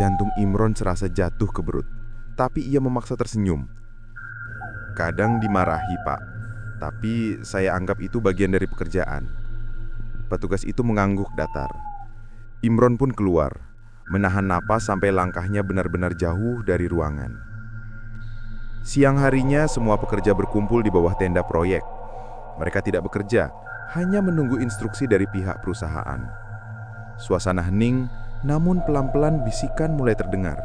Jantung Imron serasa jatuh ke perut, tapi ia memaksa tersenyum. Kadang dimarahi Pak, tapi saya anggap itu bagian dari pekerjaan. Petugas itu mengangguk datar. Imron pun keluar, menahan napas sampai langkahnya benar-benar jauh dari ruangan. Siang harinya semua pekerja berkumpul di bawah tenda proyek. Mereka tidak bekerja, hanya menunggu instruksi dari pihak perusahaan. Suasana hening, namun pelan-pelan bisikan mulai terdengar.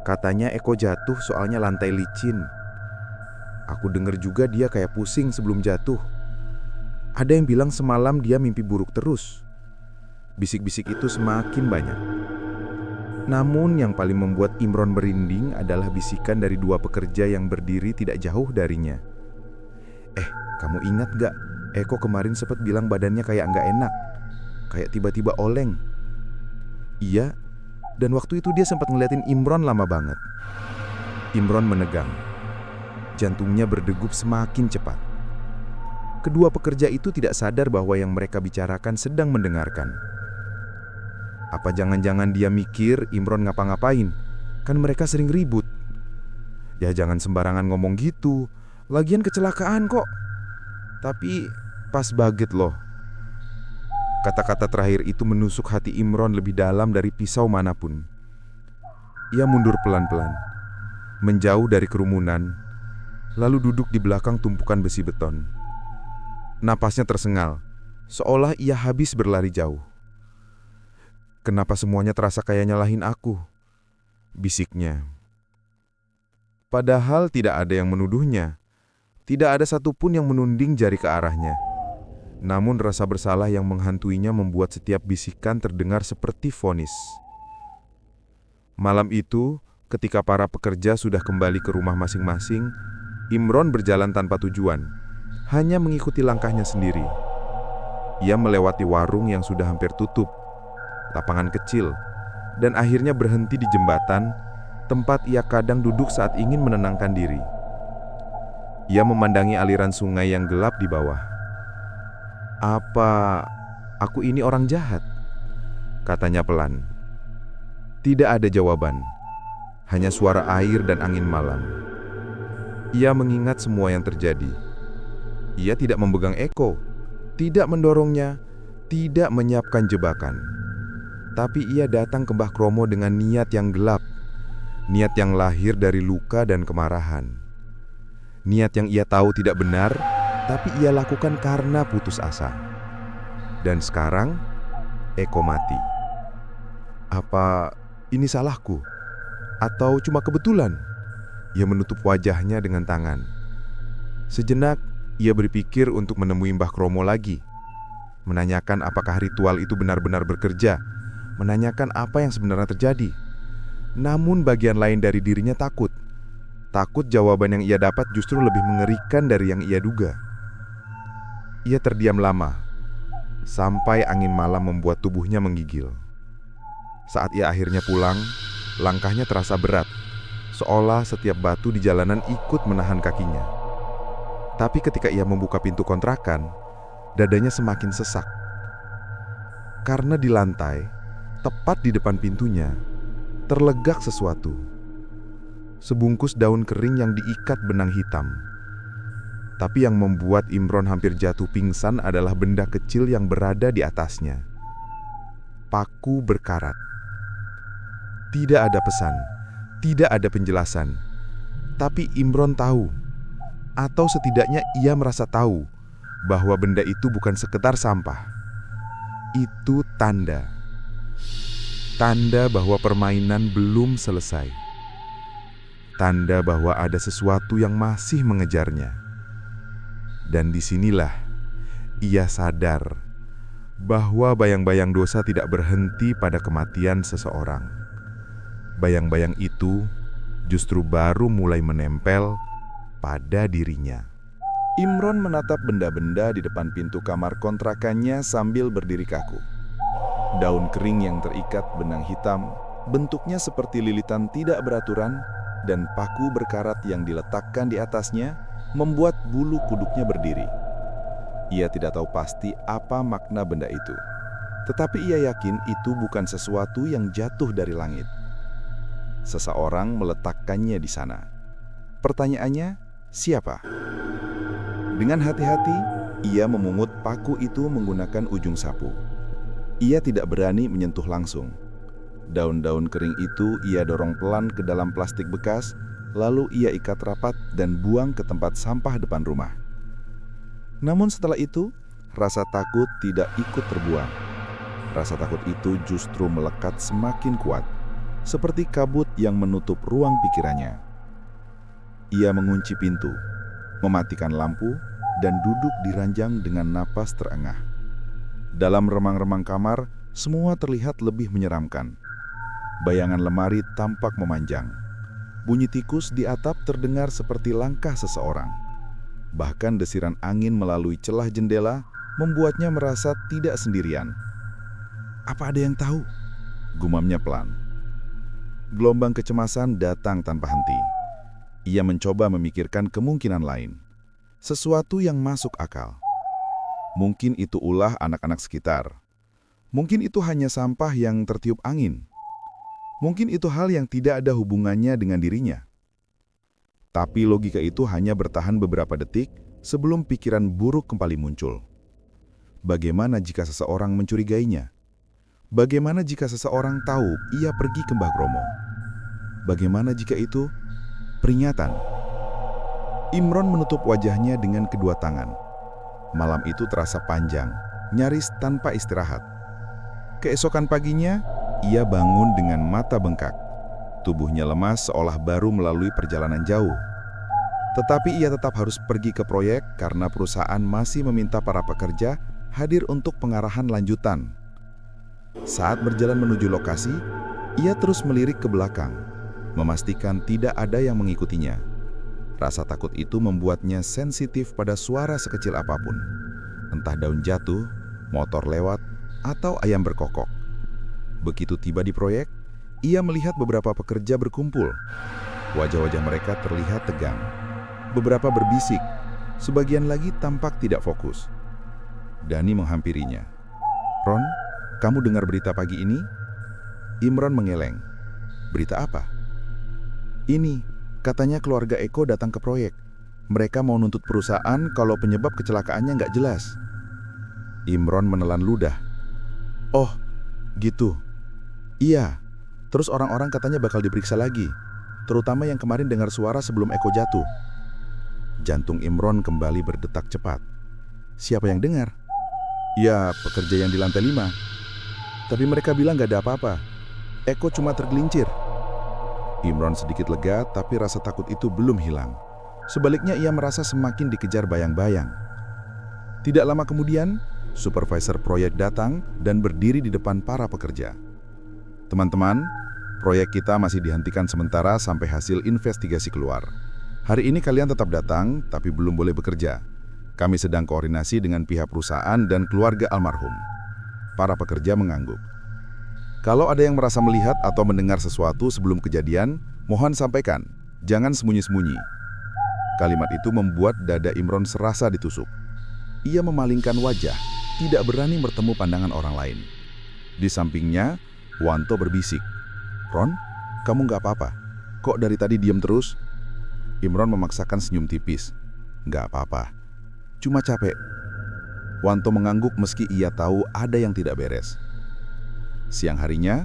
Katanya Eko jatuh soalnya lantai licin. Aku dengar juga dia kayak pusing sebelum jatuh. Ada yang bilang semalam dia mimpi buruk terus. Bisik-bisik itu semakin banyak. Namun yang paling membuat Imron merinding adalah bisikan dari dua pekerja yang berdiri tidak jauh darinya. Kamu ingat gak? Eko kemarin sempat bilang badannya kayak nggak enak. Kayak tiba-tiba oleng. Iya, dan waktu itu dia sempat ngeliatin Imron lama banget. Imron menegang. Jantungnya berdegup semakin cepat. Kedua pekerja itu tidak sadar bahwa yang mereka bicarakan sedang mendengarkan. Apa jangan-jangan dia mikir Imron ngapa-ngapain? Kan mereka sering ribut. Ya jangan sembarangan ngomong gitu. Lagian kecelakaan kok. Tapi pas banget loh. Kata-kata terakhir itu menusuk hati Imron lebih dalam dari pisau manapun. Ia mundur pelan-pelan. menjauh dari kerumunan, lalu duduk di belakang tumpukan besi beton. Napasnya tersengal, seolah ia habis berlari jauh. "Kenapa semuanya terasa kayak nyalahin aku?" bisiknya. Padahal tidak ada yang menuduhnya. Tidak ada satupun yang menunding jari ke arahnya. Namun rasa bersalah yang menghantuinya membuat setiap bisikan terdengar seperti vonis. Malam itu, ketika para pekerja sudah kembali ke rumah masing-masing, Imron berjalan tanpa tujuan, hanya mengikuti langkahnya sendiri. Ia melewati warung yang sudah hampir tutup, lapangan kecil, dan akhirnya berhenti di jembatan, tempat ia kadang duduk saat ingin menenangkan diri. Ia memandangi aliran sungai yang gelap di bawah. "Apa aku ini orang jahat?" katanya pelan. Tidak ada jawaban, hanya suara air dan angin malam. Ia mengingat semua yang terjadi. Ia tidak memegang Eko, tidak mendorongnya, tidak menyiapkan jebakan. Tapi ia datang ke Mbah Kromo dengan niat yang gelap, niat yang lahir dari luka dan kemarahan. Niat yang ia tahu tidak benar, tapi ia lakukan karena putus asa. Dan sekarang, Eko mati. Apa ini salahku? Atau cuma kebetulan? Ia menutup wajahnya dengan tangan. Sejenak, ia berpikir untuk menemui Mbah Kromo lagi. Menanyakan apakah ritual itu benar-benar bekerja. Menanyakan apa yang sebenarnya terjadi. Namun bagian lain dari dirinya takut. Takut jawaban yang ia dapat justru lebih mengerikan dari yang ia duga. Ia terdiam lama, sampai angin malam membuat tubuhnya menggigil. Saat ia akhirnya pulang, langkahnya terasa berat, seolah setiap batu di jalanan ikut menahan kakinya. Tapi ketika ia membuka pintu kontrakan, dadanya semakin sesak. Karena di lantai, tepat di depan pintunya, terlegak sesuatu. Sebungkus daun kering yang diikat benang hitam. Tapi yang membuat Imron hampir jatuh pingsan adalah benda kecil yang berada di atasnya. Paku berkarat. Tidak ada pesan, tidak ada penjelasan. Tapi Imron tahu, atau setidaknya ia merasa tahu, bahwa benda itu bukan sekedar sampah. Itu tanda. Tanda bahwa permainan belum selesai. Tanda bahwa ada sesuatu yang masih mengejarnya. Dan disinilah ia sadar bahwa bayang-bayang dosa tidak berhenti pada kematian seseorang. Bayang-bayang itu justru baru mulai menempel pada dirinya. Imron menatap benda-benda di depan pintu kamar kontrakannya sambil berdiri kaku. Daun kering yang terikat benang hitam, bentuknya seperti lilitan tidak beraturan, dan paku berkarat yang diletakkan di atasnya membuat bulu kuduknya berdiri. Ia tidak tahu pasti apa makna benda itu, tetapi ia yakin itu bukan sesuatu yang jatuh dari langit. Seseorang meletakkannya di sana. Pertanyaannya, siapa? Dengan hati-hati, ia memungut paku itu menggunakan ujung sapu. Ia tidak berani menyentuh langsung. Daun-daun kering itu ia dorong pelan ke dalam plastik bekas, lalu ia ikat rapat dan buang ke tempat sampah depan rumah. Namun setelah itu, rasa takut tidak ikut terbuang. Rasa takut itu justru melekat semakin kuat, seperti kabut yang menutup ruang pikirannya. Ia mengunci pintu, mematikan lampu, dan duduk di ranjang dengan napas terengah. Dalam remang-remang kamar, semua terlihat lebih menyeramkan. Bayangan lemari tampak memanjang. Bunyi tikus di atap terdengar seperti langkah seseorang. Bahkan desiran angin melalui celah jendela membuatnya merasa tidak sendirian. "Apa ada yang tahu?" gumamnya pelan. Gelombang kecemasan datang tanpa henti. Ia mencoba memikirkan kemungkinan lain. Sesuatu yang masuk akal. Mungkin itu ulah anak-anak sekitar. Mungkin itu hanya sampah yang tertiup angin. Mungkin itu hal yang tidak ada hubungannya dengan dirinya. Tapi logika itu hanya bertahan beberapa detik sebelum pikiran buruk kembali muncul. Bagaimana jika seseorang mencurigainya? Bagaimana jika seseorang tahu ia pergi ke Mbah Kromo? Bagaimana jika itu Peringatan. Imron menutup wajahnya dengan kedua tangan. Malam itu terasa panjang, nyaris tanpa istirahat. Keesokan paginya, ia bangun dengan mata bengkak. Tubuhnya lemas seolah baru melalui perjalanan jauh. Tetapi ia tetap harus pergi ke proyek karena perusahaan masih meminta para pekerja hadir untuk pengarahan lanjutan. Saat berjalan menuju lokasi, ia terus melirik ke belakang, memastikan tidak ada yang mengikutinya. Rasa takut itu membuatnya sensitif pada suara sekecil apapun. Entah daun jatuh, motor lewat, atau ayam berkokok. Begitu tiba di proyek, ia melihat beberapa pekerja berkumpul. Wajah-wajah mereka terlihat tegang. Beberapa berbisik, sebagian lagi tampak tidak fokus. Dani menghampirinya. "Ron, kamu dengar berita pagi ini?" Imron mengeleng. "Berita apa?" "Ini, katanya keluarga Eko datang ke proyek. Mereka mau nuntut perusahaan kalau penyebab kecelakaannya nggak jelas." Imron menelan ludah. "Oh, gitu. Iya, terus orang-orang katanya bakal diperiksa lagi, terutama yang kemarin dengar suara sebelum Eko jatuh." Jantung Imron kembali berdetak cepat. "Siapa yang dengar?" "Ya, pekerja yang di lantai 5. Tapi mereka bilang nggak ada apa-apa. Eko cuma tergelincir." Imron sedikit lega, tapi rasa takut itu belum hilang. Sebaliknya ia merasa semakin dikejar bayang-bayang. Tidak lama kemudian, supervisor proyek datang dan berdiri di depan para pekerja. "Teman-teman, proyek kita masih dihentikan sementara sampai hasil investigasi keluar. Hari ini kalian tetap datang, tapi belum boleh bekerja. Kami sedang koordinasi dengan pihak perusahaan dan keluarga almarhum." Para pekerja mengangguk. "Kalau ada yang merasa melihat atau mendengar sesuatu sebelum kejadian, mohon sampaikan. Jangan sembunyi-sembunyi." Kalimat itu membuat dada Imron serasa ditusuk. Ia memalingkan wajah, tidak berani bertemu pandangan orang lain. Di sampingnya, Wanto berbisik. "Ron, kamu nggak apa-apa? Kok dari tadi diam terus?" Imron memaksakan senyum tipis. "Nggak apa-apa, cuma capek." Wanto mengangguk meski ia tahu ada yang tidak beres. Siang harinya,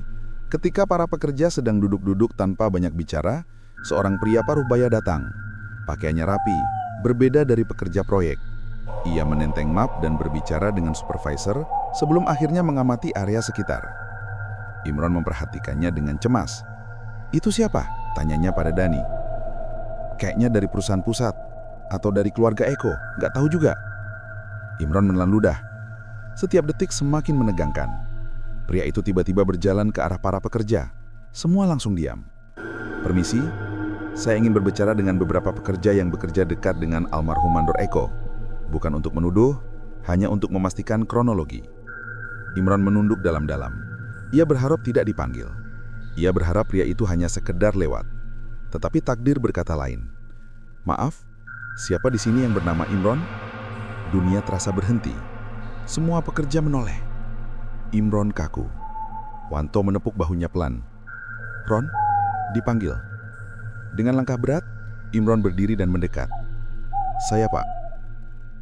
ketika para pekerja sedang duduk-duduk tanpa banyak bicara, seorang pria paruh baya datang. Pakaiannya rapi, berbeda dari pekerja proyek. Ia menenteng map dan berbicara dengan supervisor sebelum akhirnya mengamati area sekitar. Imron memperhatikannya dengan cemas. "Itu siapa?" tanyanya pada Dani. "Kayaknya dari perusahaan pusat, atau dari keluarga Eko, nggak tahu juga." Imron menelan ludah. Setiap detik semakin menegangkan. Pria itu tiba-tiba berjalan ke arah para pekerja. Semua langsung diam. "Permisi, saya ingin berbicara dengan beberapa pekerja yang bekerja dekat dengan almarhum Mandor Eko. Bukan untuk menuduh, hanya untuk memastikan kronologi." Imron menunduk dalam-dalam. Ia berharap tidak dipanggil. Ia berharap pria itu hanya sekedar lewat. Tetapi takdir berkata lain. "Maaf, siapa di sini yang bernama Imron?" Dunia terasa berhenti. Semua pekerja menoleh. Imron kaku. Wanto menepuk bahunya pelan. "Ron, dipanggil." Dengan langkah berat, Imron berdiri dan mendekat. "Saya, Pak."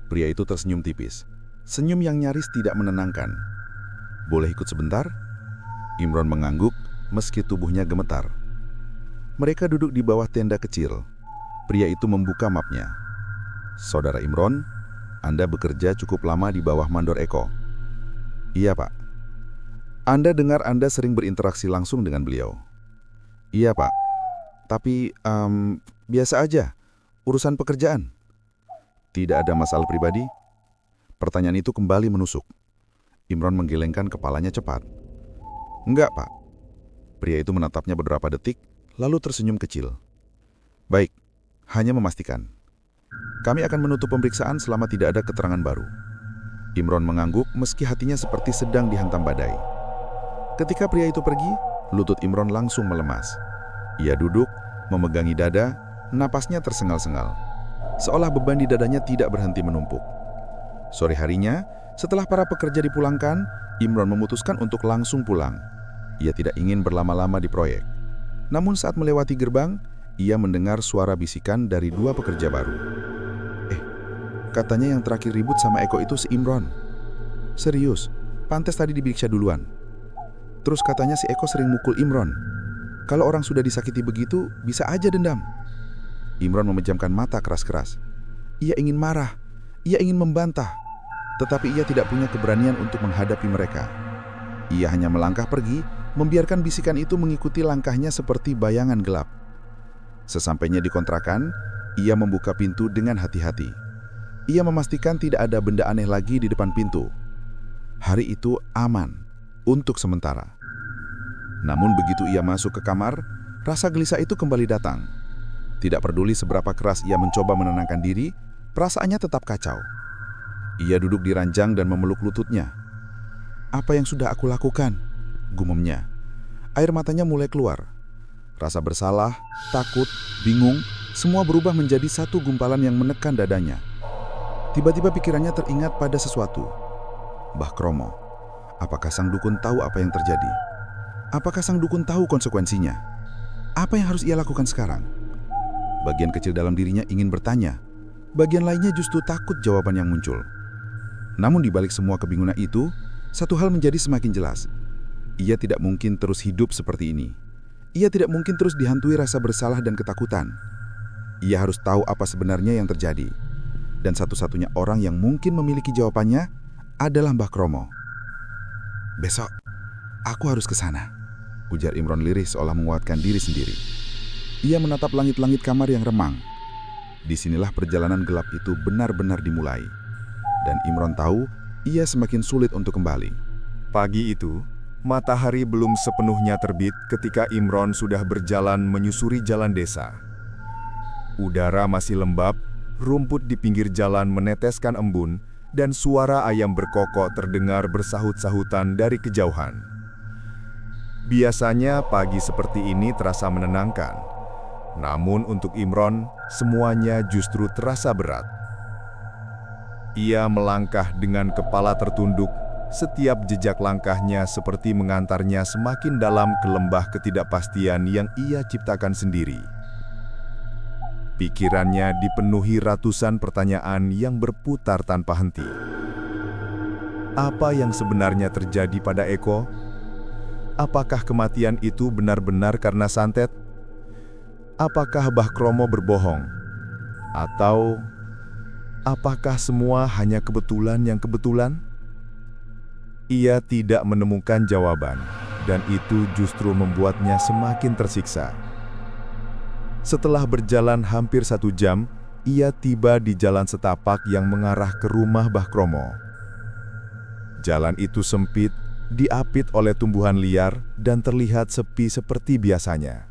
Pria itu tersenyum tipis. Senyum yang nyaris tidak menenangkan. "Boleh ikut sebentar?" Imron mengangguk meski tubuhnya gemetar. Mereka duduk di bawah tenda kecil. Pria itu membuka mapnya. "Saudara Imron, Anda bekerja cukup lama di bawah Mandor Eko." "Iya, Pak." "Anda dengar Anda sering berinteraksi langsung dengan beliau?" "Iya, Pak. Tapi, biasa aja. Urusan pekerjaan." "Tidak ada masalah pribadi?" Pertanyaan itu kembali menusuk. Imron menggelengkan kepalanya cepat. "Enggak, Pak." Pria itu menatapnya beberapa detik, lalu tersenyum kecil. "Baik, hanya memastikan. Kami akan menutup pemeriksaan selama tidak ada keterangan baru." Imron mengangguk meski hatinya seperti sedang dihantam badai. Ketika pria itu pergi, lutut Imron langsung melemas. Ia duduk, memegangi dada, napasnya tersengal-sengal. Seolah beban di dadanya tidak berhenti menumpuk. Sore harinya, setelah para pekerja dipulangkan, Imron memutuskan untuk langsung pulang. Ia tidak ingin berlama-lama di proyek. Namun saat melewati gerbang, ia mendengar suara bisikan dari dua pekerja baru. Katanya yang terakhir ribut sama Eko itu si Imron." "Serius, pantes tadi diperiksa duluan." "Terus katanya si Eko sering mukul Imron. Kalau orang sudah disakiti begitu, bisa aja dendam." Imron memejamkan mata keras-keras. Ia ingin marah, ia ingin membantah, tetapi ia tidak punya keberanian untuk menghadapi mereka. Ia hanya melangkah pergi, membiarkan bisikan itu mengikuti langkahnya seperti bayangan gelap. Sesampainya di kontrakan, ia membuka pintu dengan hati-hati. Ia memastikan tidak ada benda aneh lagi di depan pintu. Hari itu aman untuk sementara. Namun begitu ia masuk ke kamar, rasa gelisah itu kembali datang. Tidak peduli seberapa keras ia mencoba menenangkan diri, perasaannya tetap kacau. Ia duduk di ranjang dan memeluk lututnya. "Apa yang sudah aku lakukan?" gumamnya. Air matanya mulai keluar. Rasa bersalah, takut, bingung, semua berubah menjadi satu gumpalan yang menekan dadanya. Tiba-tiba pikirannya teringat pada sesuatu. Mbah Kromo. Apakah sang dukun tahu apa yang terjadi? Apakah sang dukun tahu konsekuensinya? Apa yang harus ia lakukan sekarang? Bagian kecil dalam dirinya ingin bertanya. Bagian lainnya justru takut jawaban yang muncul. Namun di balik semua kebingungan itu, satu hal menjadi semakin jelas. Ia tidak mungkin terus hidup seperti ini. Ia tidak mungkin terus dihantui rasa bersalah dan ketakutan. Ia harus tahu apa sebenarnya yang terjadi. Dan satu-satunya orang yang mungkin memiliki jawabannya adalah Mbah Kromo. "Besok, aku harus ke sana," ujar Imron lirih seolah menguatkan diri sendiri. Ia menatap langit-langit kamar yang remang. Disinilah perjalanan gelap itu benar-benar dimulai. Dan Imron tahu ia semakin sulit untuk kembali. Pagi itu, matahari belum sepenuhnya terbit ketika Imron sudah berjalan menyusuri jalan desa. Udara masih lembab, rumput di pinggir jalan meneteskan embun, dan suara ayam berkokok terdengar bersahut-sahutan dari kejauhan. Biasanya pagi seperti ini terasa menenangkan. Namun untuk Imron, semuanya justru terasa berat. Ia melangkah dengan kepala tertunduk, setiap jejak langkahnya seperti mengantarnya semakin dalam ke lembah ketidakpastian yang ia ciptakan sendiri. Pikirannya dipenuhi ratusan pertanyaan yang berputar tanpa henti. Apa yang sebenarnya terjadi pada Eko? Apakah kematian itu benar-benar karena santet? Apakah Mbah Kromo berbohong? Atau apakah semua hanya kebetulan yang kebetulan? Ia tidak menemukan jawaban, dan itu justru membuatnya semakin tersiksa. Setelah berjalan hampir 1 jam, ia tiba di jalan setapak yang mengarah ke rumah Mbah Kromo. Jalan itu sempit, diapit oleh tumbuhan liar, dan terlihat sepi seperti biasanya.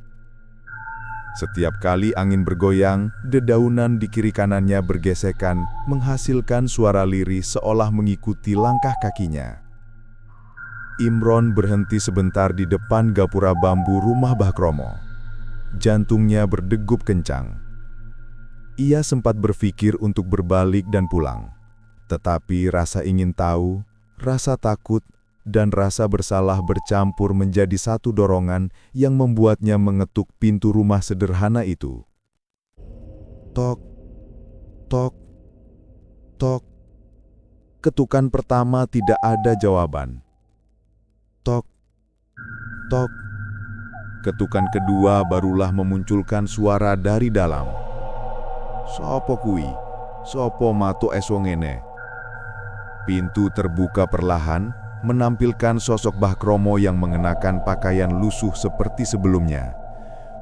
Setiap kali angin bergoyang, dedaunan di kiri kanannya bergesekan, menghasilkan suara lirih seolah mengikuti langkah kakinya. Imron berhenti sebentar di depan gapura bambu rumah Mbah Kromo. Jantungnya berdegup kencang. Ia sempat berpikir untuk berbalik dan pulang. Tetapi rasa ingin tahu, rasa takut, dan rasa bersalah bercampur menjadi satu dorongan yang membuatnya mengetuk pintu rumah sederhana itu. Tok, tok, tok. Ketukan pertama tidak ada jawaban. Tok, tok. Ketukan kedua barulah memunculkan suara dari dalam. Sopo kui? Sopo mato esongene? Pintu terbuka perlahan, menampilkan sosok Mbah Kromo yang mengenakan pakaian lusuh seperti sebelumnya.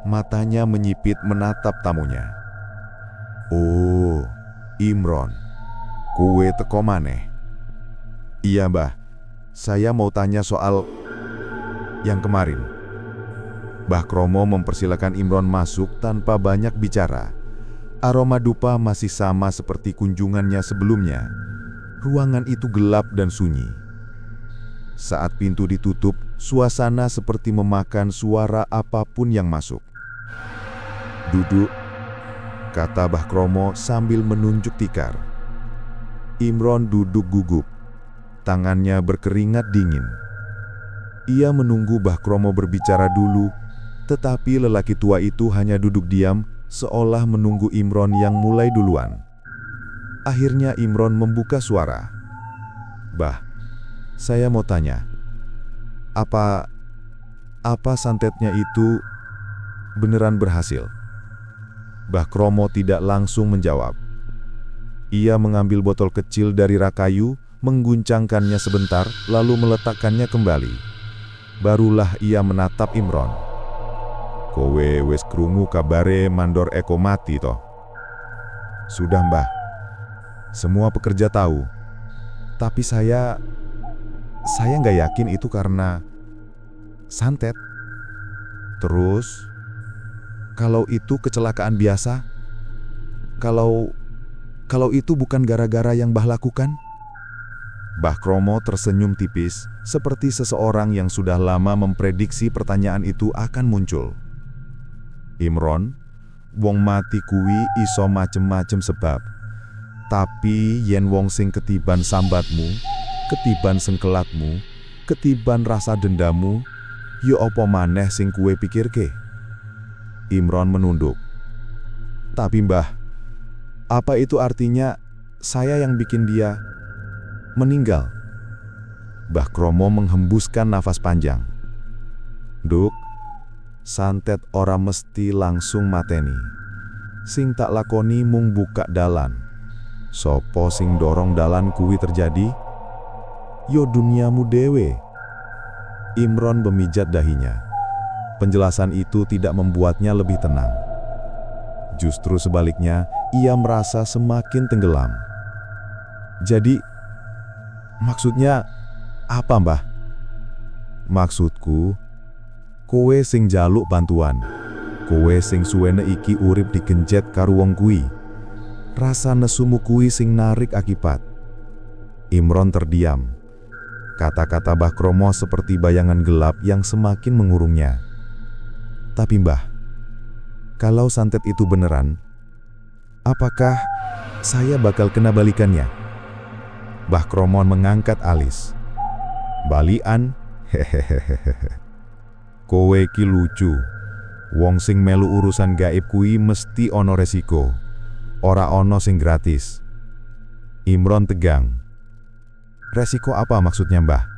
Matanya menyipit menatap tamunya. "Oh, Imron, kue teko maneh?" "Iya Mbah, saya mau tanya soal yang kemarin." Mbah Kromo mempersilakan Imron masuk tanpa banyak bicara. Aroma dupa masih sama seperti kunjungannya sebelumnya. Ruangan itu gelap dan sunyi. Saat pintu ditutup, suasana seperti memakan suara apapun yang masuk. "Duduk," kata Mbah Kromo sambil menunjuk tikar. Imron duduk gugup. Tangannya berkeringat dingin. Ia menunggu Mbah Kromo berbicara dulu, tetapi lelaki tua itu hanya duduk diam, seolah menunggu Imron yang mulai duluan. Akhirnya Imron membuka suara. "Bah, saya mau tanya, apa santetnya itu beneran berhasil?" Mbah Kromo tidak langsung menjawab. Ia mengambil botol kecil dari rak kayu, mengguncangkannya sebentar, lalu meletakkannya kembali. Barulah ia menatap Imron. Kowe wis krungu kabare Mandor Eko mati toh? Sudah mbah, semua pekerja tahu. Tapi saya nggak yakin itu karena santet. Terus, kalau itu kecelakaan biasa, kalau itu bukan gara-gara yang Mbah lakukan? Mbah Kromo tersenyum tipis, seperti seseorang yang sudah lama memprediksi pertanyaan itu akan muncul. Imron, wong mati kuwi iso macem-macem sebab. Tapi yen wong sing ketiban sambatmu, ketiban sengkelatmu, ketiban rasa dendamu, yo opo maneh sing kuwe pikirke? Imron menunduk. Tapi mbah, apa itu artinya saya yang bikin dia meninggal? Mbah Kromo menghembuskan nafas panjang. Nduk, santet ora mesti langsung mateni. Sing tak lakoni mung buka dalan. Sopo sing dorong dalan kuwi terjadi? Yo duniamu dewe. Imron memijat dahinya. Penjelasan itu tidak membuatnya lebih tenang. Justru sebaliknya, ia merasa semakin tenggelam. Jadi, maksudnya apa mbah? Maksudku, kowe sing jaluk bantuan. Kowe sing suwene iki urip digenjet karo wong kuwi. Rasa nesumu kuwi sing narik akibat. Imron terdiam. Kata-kata Mbah Kromo seperti bayangan gelap yang semakin mengurungnya. Tapi mbah, kalau santet itu beneran, apakah saya bakal kena balikannya? Mbah Kromo mengangkat alis. Balian? Hehehehe. Kowe ki lucu. Wong sing melu urusan gaib kuwi mesti ono resiko. Ora ono sing gratis. Imron tegang. Resiko apa maksudnya mbah?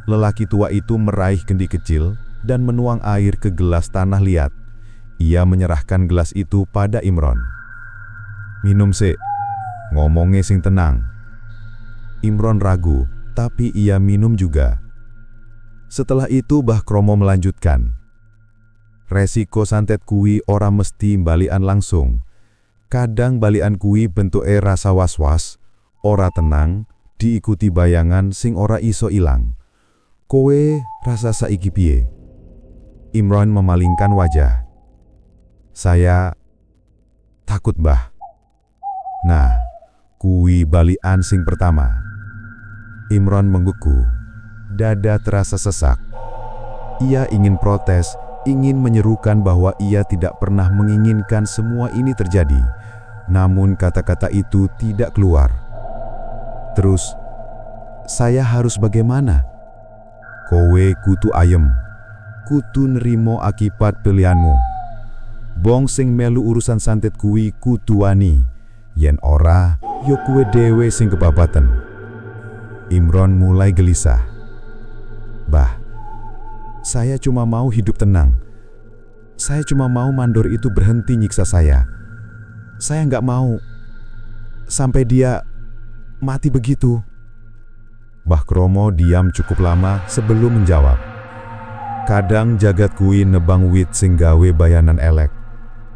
Lelaki tua itu meraih kendi kecil dan menuang air ke gelas tanah liat. Ia menyerahkan gelas itu pada Imron. Minum sik, ngomongnya sing tenang. Imron ragu, tapi ia minum juga. Setelah itu Mbah Kromo melanjutkan. Resiko santet kuwi ora mesti balian langsung. Kadang balian kuwi bentuke rasa was-was, ora tenang, diikuti bayangan sing ora iso ilang. Kowe rasa saiki piye? Imron memalingkan wajah. Saya takut mbah. Nah, kuwi balian sing pertama. Imron mengguku. Dada terasa sesak. Ia ingin protes, ingin menyerukan bahwa ia tidak pernah menginginkan semua ini terjadi. Namun kata-kata itu tidak keluar. Terus, saya harus bagaimana? Kowe kutu ayem. Kutu nerimo akibat pilihanmu. Bong sing melu urusan santet kuwi kutu wani. Yen ora, yo kuwe dewe sing kebabatan. Imron mulai gelisah. Bah, saya cuma mau hidup tenang. Saya cuma mau Mandor itu berhenti nyiksa saya. Saya nggak mau sampai dia mati begitu. Mbah Kromo diam cukup lama sebelum menjawab. Kadang jagat kuwi nebang wit sing gawe bayanan elek,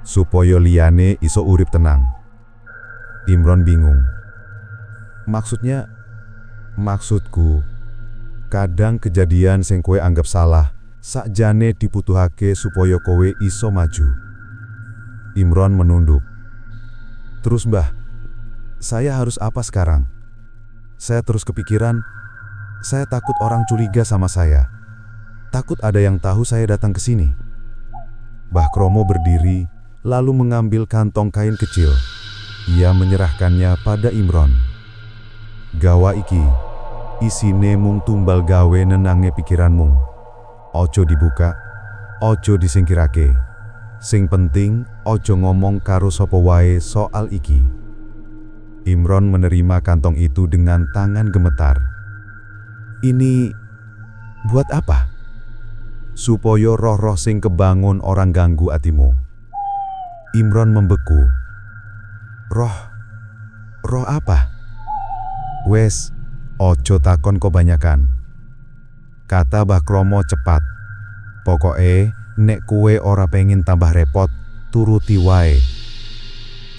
supaya liyane iso urip tenang. Imron bingung. Maksudku, kadang kejadian sing kowe anggap salah, sakjane dibutuhake supaya kowe iso maju. Imron menunduk. Terus mbah, saya harus apa sekarang? Saya terus kepikiran, saya takut orang curiga sama saya. Takut ada yang tahu saya datang ke sini. Mbah Kromo berdiri, lalu mengambil kantong kain kecil. Ia menyerahkannya pada Imron. Gawa iki, isine mung tumbal gawe nenange pikiranmu. Ojo dibuka, ojo disingkirake. Sing penting, ojo ngomong karo sapa wae soal iki. Imron menerima kantong itu dengan tangan gemetar. Ini buat apa? Supaya roh-roh sing kebangun orang ganggu atimu. Imron membeku. Roh apa? Wes, ojo takon kebanyakan. Kata Mbah Kromo cepat. Pokoke, nek kue ora pengen tambah repot, turuti wae.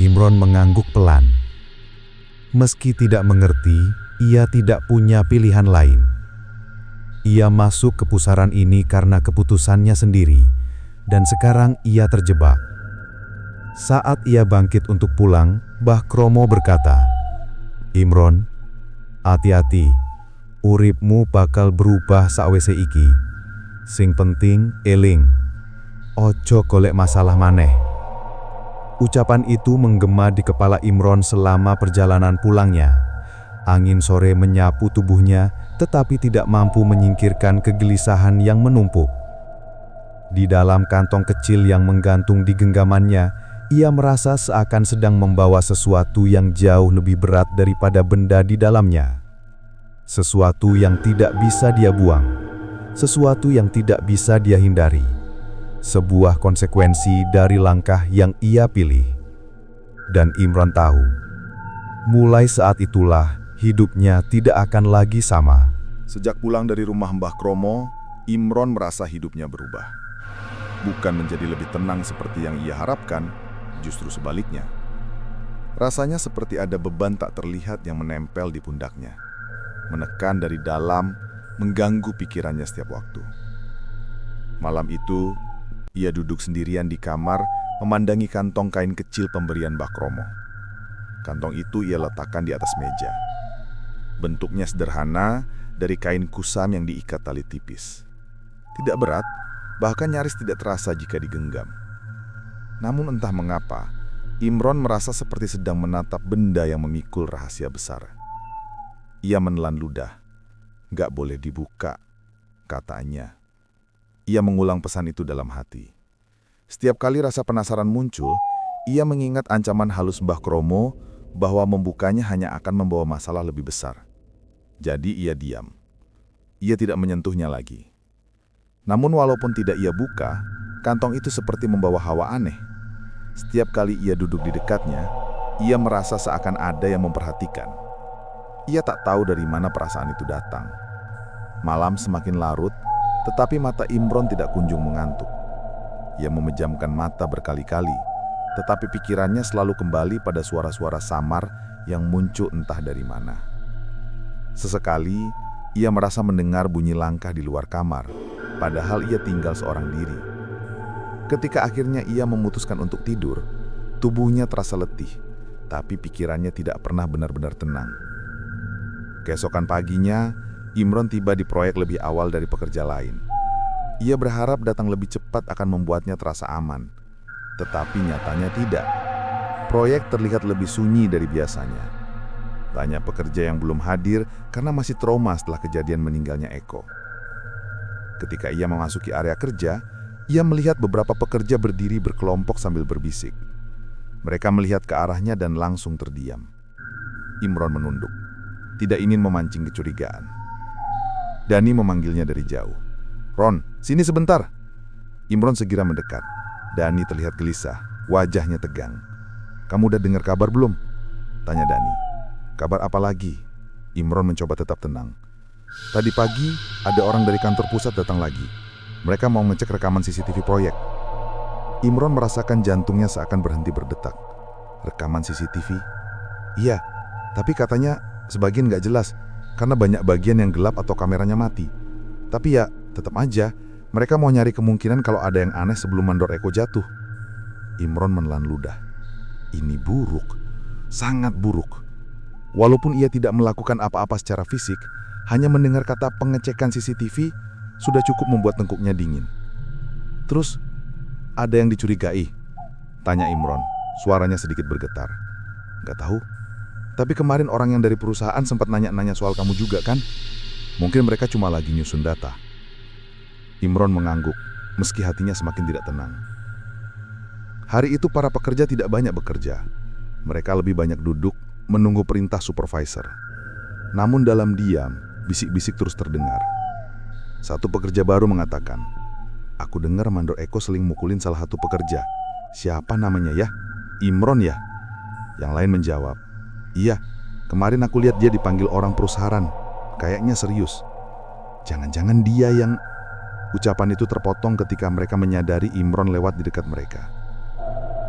Imron mengangguk pelan. Meski tidak mengerti, ia tidak punya pilihan lain. Ia masuk ke pusaran ini karena keputusannya sendiri, dan sekarang ia terjebak. Saat ia bangkit untuk pulang, Mbah Kromo berkata, "Imron, hati-hati, uripmu bakal berubah sakwise iki. Sing penting eling, ojo golek masalah maneh." Ucapan itu menggema di kepala Imron selama perjalanan pulangnya. Angin sore menyapu tubuhnya, tetapi tidak mampu menyingkirkan kegelisahan yang menumpuk. Di dalam kantong kecil yang menggantung di genggamannya, ia merasa seakan sedang membawa sesuatu yang jauh lebih berat daripada benda di dalamnya. Sesuatu yang tidak bisa dia buang, sesuatu yang tidak bisa dia hindari. Sebuah konsekuensi dari langkah yang ia pilih. Dan Imron tahu, mulai saat itulah hidupnya tidak akan lagi sama. Sejak pulang dari rumah Mbah Kromo, Imron merasa hidupnya berubah. Bukan menjadi lebih tenang seperti yang ia harapkan, justru sebaliknya. Rasanya seperti ada beban tak terlihat yang menempel di pundaknya, menekan dari dalam, mengganggu pikirannya setiap waktu. Malam itu, ia duduk sendirian di kamar, memandangi kantong kain kecil pemberian Mbah Kromo. Kantong itu ia letakkan di atas meja. Bentuknya sederhana, dari kain kusam yang diikat tali tipis. Tidak berat, bahkan nyaris tidak terasa jika digenggam. Namun entah mengapa, Imron merasa seperti sedang menatap benda yang memikul rahasia besar. Ia menelan ludah. "Gak boleh dibuka," katanya. Ia mengulang pesan itu dalam hati. Setiap kali rasa penasaran muncul, ia mengingat ancaman halus Mbah Kromo bahwa membukanya hanya akan membawa masalah lebih besar. Jadi ia diam. Ia tidak menyentuhnya lagi. Namun walaupun tidak ia buka, kantong itu seperti membawa hawa aneh. Setiap kali ia duduk di dekatnya, ia merasa seakan ada yang memperhatikan. Ia tak tahu dari mana perasaan itu datang. Malam semakin larut, tetapi mata Imron tidak kunjung mengantuk. Ia memejamkan mata berkali-kali, tetapi pikirannya selalu kembali pada suara-suara samar yang muncul entah dari mana. Sesekali, ia merasa mendengar bunyi langkah di luar kamar, padahal ia tinggal seorang diri. Ketika akhirnya ia memutuskan untuk tidur, tubuhnya terasa letih, tapi pikirannya tidak pernah benar-benar tenang. Keesokan paginya, Imron tiba di proyek lebih awal dari pekerja lain. Ia berharap datang lebih cepat akan membuatnya terasa aman, tetapi nyatanya tidak. Proyek terlihat lebih sunyi dari biasanya. Banyak pekerja yang belum hadir karena masih trauma setelah kejadian meninggalnya Eko. Ketika ia memasuki area kerja, ia melihat beberapa pekerja berdiri berkelompok sambil berbisik. Mereka melihat ke arahnya dan langsung terdiam. Imron menunduk, tidak ingin memancing kecurigaan. Dani memanggilnya dari jauh. "Ron, sini sebentar." Imron segera mendekat. Dani terlihat gelisah, wajahnya tegang. "Kamu udah dengar kabar belum?" tanya Dani. "Kabar apa lagi?" Imron mencoba tetap tenang. "Tadi pagi, ada orang dari kantor pusat datang lagi. Mereka mau ngecek rekaman CCTV proyek." Imron merasakan jantungnya seakan berhenti berdetak. "Rekaman CCTV?" "Iya, tapi katanya sebagian nggak jelas, karena banyak bagian yang gelap atau kameranya mati. Tapi ya, tetap aja, mereka mau nyari kemungkinan kalau ada yang aneh sebelum mandor Eko jatuh." Imron menelan ludah. Ini buruk, sangat buruk. Walaupun ia tidak melakukan apa-apa secara fisik, hanya mendengar kata pengecekan CCTV sudah cukup membuat tengkuknya dingin. "Terus, ada yang dicurigai?" tanya Imron, suaranya sedikit bergetar. "Gak tahu, tapi kemarin orang yang dari perusahaan sempat nanya-nanya soal kamu juga kan? Mungkin mereka cuma lagi nyusun data." Imron mengangguk, meski hatinya semakin tidak tenang. Hari itu para pekerja tidak banyak bekerja. Mereka lebih banyak duduk, menunggu perintah supervisor. Namun dalam diam, bisik-bisik terus terdengar. Satu pekerja baru mengatakan, "Aku dengar mandor Eko seling mukulin salah satu pekerja. Siapa namanya ya? Imron ya? Yang lain menjawab, iya, kemarin aku lihat dia dipanggil orang perusahaan. Kayaknya serius. Jangan-jangan dia yang... Ucapan itu terpotong ketika mereka menyadari Imron lewat di dekat mereka.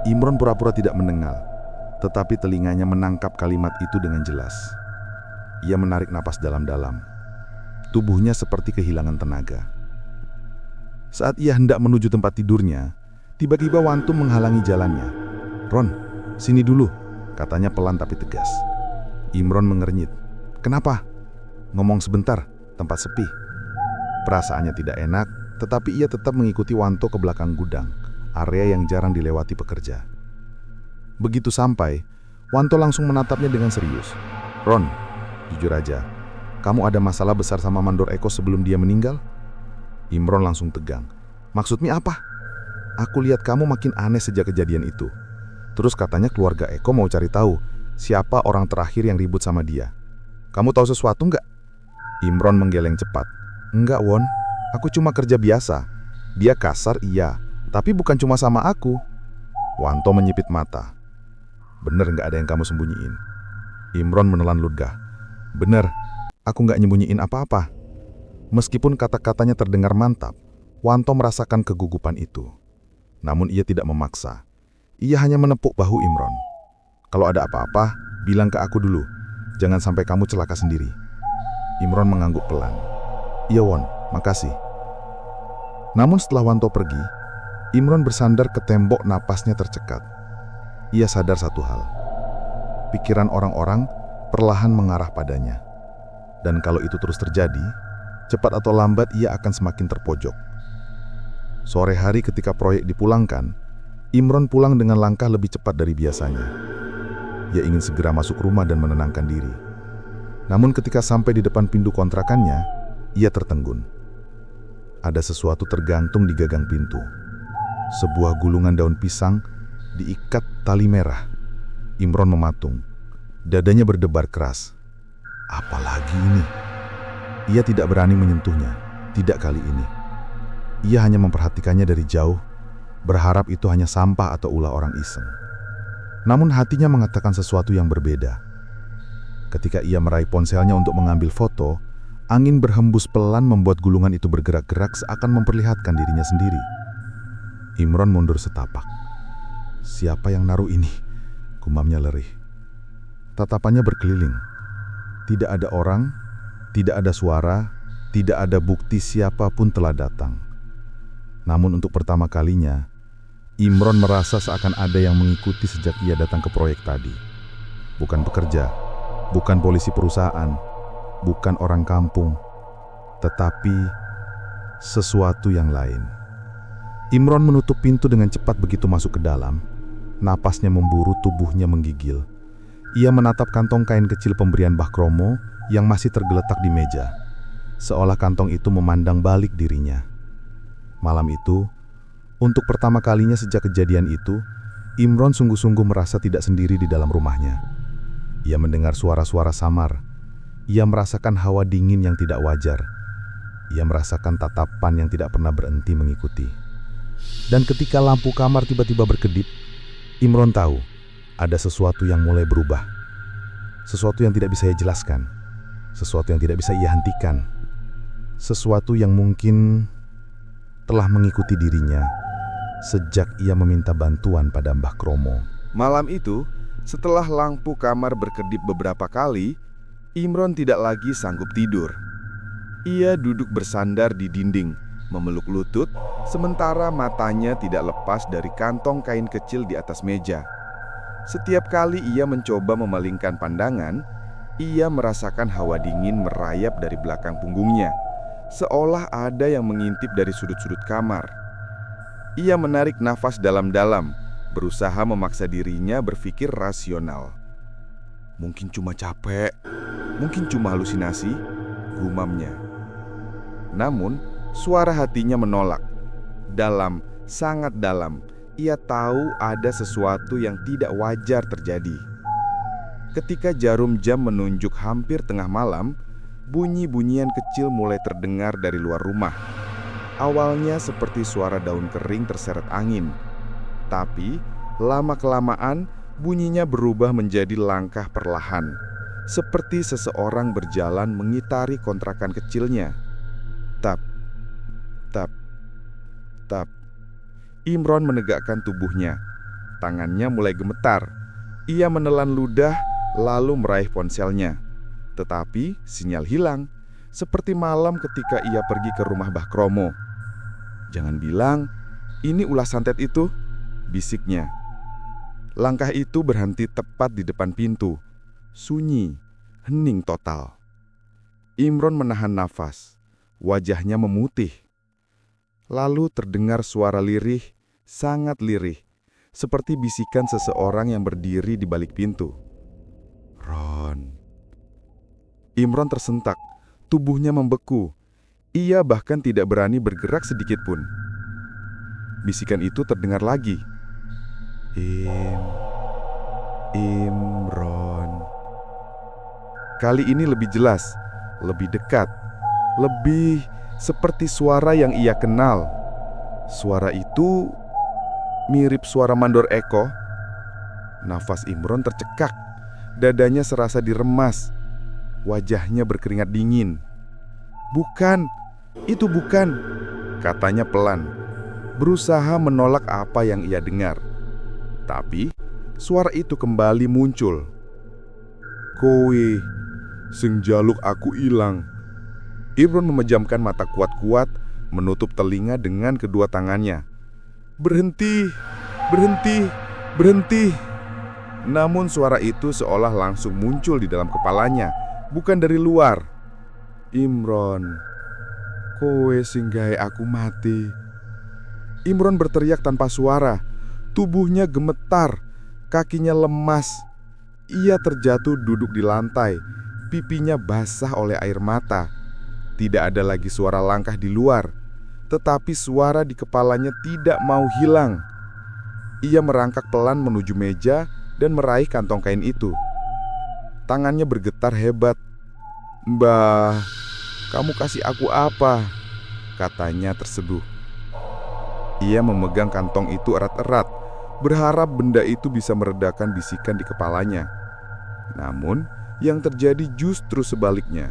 Imron pura-pura tidak mendengar, tetapi telinganya menangkap kalimat itu dengan jelas. Ia menarik napas dalam-dalam. Tubuhnya seperti kehilangan tenaga. Saat ia hendak menuju tempat tidurnya, tiba-tiba Wanto menghalangi jalannya. "Ron, sini dulu," katanya pelan tapi tegas. Imron mengernyit. "Kenapa?" "Ngomong sebentar, tempat sepi." Perasaannya tidak enak, tetapi ia tetap mengikuti Wanto ke belakang gudang, area yang jarang dilewati pekerja. Begitu sampai, Wanto langsung menatapnya dengan serius. "Ron, jujur aja, kamu ada masalah besar sama Mandor Eko sebelum dia meninggal?" Imron langsung tegang. "Maksudnya apa? Aku lihat kamu makin aneh sejak kejadian itu. Terus katanya keluarga Eko mau cari tahu siapa orang terakhir yang ribut sama dia. Kamu tahu sesuatu nggak?" Imron menggeleng cepat. "Enggak, Won. Aku cuma kerja biasa. Dia kasar, iya. Tapi bukan cuma sama aku." Wanto menyipit mata. "Bener nggak ada yang kamu sembunyiin?" Imron menelan ludah. "Bener, aku nggak nyembunyiin apa-apa." Meskipun kata-katanya terdengar mantap, Wanto merasakan kegugupan itu. Namun ia tidak memaksa. Ia hanya menepuk bahu Imron. "Kalau ada apa-apa, bilang ke aku dulu. Jangan sampai kamu celaka sendiri." Imron mengangguk pelan. "Iya, Won, makasih." Namun setelah Wanto pergi, Imron bersandar ke tembok, napasnya tercekat. Ia sadar satu hal. Pikiran orang-orang perlahan mengarah padanya. Dan kalau itu terus terjadi, cepat atau lambat ia akan semakin terpojok. Sore hari ketika proyek dipulangkan, Imron pulang dengan langkah lebih cepat dari biasanya. Ia ingin segera masuk rumah dan menenangkan diri. Namun ketika sampai di depan pintu kontrakannya, ia tertenggun. Ada sesuatu tergantung di gagang pintu. Sebuah gulungan daun pisang diikat tali merah. Imron mematung. Dadanya berdebar keras. Apalagi ini? Ia tidak berani menyentuhnya. Tidak kali ini. Ia hanya memperhatikannya dari jauh, berharap itu hanya sampah atau ulah orang iseng. Namun hatinya mengatakan sesuatu yang berbeda. Ketika ia meraih ponselnya untuk mengambil foto, angin berhembus pelan membuat gulungan itu bergerak-gerak seakan memperlihatkan dirinya sendiri. Imron mundur setapak. "Siapa yang naruh ini?" gumamnya lirih. Tatapannya berkeliling. Tidak ada orang, tidak ada suara, tidak ada bukti siapapun telah datang. Namun untuk pertama kalinya, Imron merasa seakan ada yang mengikuti sejak ia datang ke proyek tadi. Bukan pekerja, bukan polisi perusahaan, bukan orang kampung, tetapi sesuatu yang lain. Imron menutup pintu dengan cepat begitu masuk ke dalam. Napasnya memburu, tubuhnya menggigil. Ia menatap kantong kain kecil pemberian Mbah Kromo yang masih tergeletak di meja, seolah kantong itu memandang balik dirinya. Malam itu, untuk pertama kalinya sejak kejadian itu, Imron sungguh-sungguh merasa tidak sendiri di dalam rumahnya. Ia mendengar suara-suara samar. Ia merasakan hawa dingin yang tidak wajar. Ia merasakan tatapan yang tidak pernah berhenti mengikuti. Dan ketika lampu kamar tiba-tiba berkedip, Imron tahu ada sesuatu yang mulai berubah. Sesuatu yang tidak bisa ia jelaskan. Sesuatu yang tidak bisa ia hentikan. Sesuatu yang mungkin telah mengikuti dirinya sejak ia meminta bantuan pada Mbah Kromo. Malam itu, setelah lampu kamar berkedip beberapa kali, Imron tidak lagi sanggup tidur. Ia duduk bersandar di dinding, memeluk lutut, sementara matanya tidak lepas dari kantong kain kecil di atas meja. Setiap kali ia mencoba memalingkan pandangan, ia merasakan hawa dingin merayap dari belakang punggungnya, seolah ada yang mengintip dari sudut-sudut kamar. Ia menarik nafas dalam-dalam, berusaha memaksa dirinya berpikir rasional. Mungkin cuma capek, mungkin cuma halusinasi, gumamnya. Namun, suara hatinya menolak. Dalam, sangat dalam, ia tahu ada sesuatu yang tidak wajar terjadi. Ketika jarum jam menunjuk hampir tengah malam, bunyi-bunyian kecil mulai terdengar dari luar rumah. Awalnya seperti suara daun kering terseret angin. Tapi lama-kelamaan bunyinya berubah menjadi langkah perlahan, seperti seseorang berjalan mengitari kontrakan kecilnya. Tap, tap, tap. Imron menegakkan tubuhnya. Tangannya mulai gemetar. Ia menelan ludah lalu meraih ponselnya. Tetapi sinyal hilang, seperti malam ketika ia pergi ke rumah Mbah Kromo. "Jangan bilang ini ulah santet itu," bisiknya. Langkah itu berhenti tepat di depan pintu. Sunyi, hening total. Imron menahan nafas. Wajahnya memutih. Lalu terdengar suara lirih, sangat lirih, seperti bisikan seseorang yang berdiri di balik pintu. "Ron." Imron tersentak, tubuhnya membeku. Ia bahkan tidak berani bergerak sedikit pun. Bisikan itu terdengar lagi. Imron. Kali ini lebih jelas, lebih dekat, lebih seperti suara yang ia kenal. Suara itu mirip suara Mandor Eko. Nafas Imron tercekak, dadanya serasa diremas. Wajahnya berkeringat dingin. "Bukan, itu bukan," katanya pelan, berusaha menolak apa yang ia dengar. Tapi suara itu kembali muncul. "Kowe sing jaluk aku ilang." Imron memejamkan mata kuat-kuat, menutup telinga dengan kedua tangannya. "Berhenti, berhenti, berhenti." Namun suara itu seolah langsung muncul di dalam kepalanya, bukan dari luar. "Imron, kowe sing gawe aku mati." Imron berteriak tanpa suara. Tubuhnya gemetar, kakinya lemas. Ia terjatuh duduk di lantai, pipinya basah oleh air mata. Tidak ada lagi suara langkah di luar, tetapi suara di kepalanya tidak mau hilang. Ia merangkak pelan menuju meja dan meraih kantong kain itu. Tangannya bergetar hebat. "Mbah, kamu kasih aku apa?" katanya terseduh. Ia memegang kantong itu erat-erat, berharap benda itu bisa meredakan bisikan di kepalanya. Namun, yang terjadi justru sebaliknya.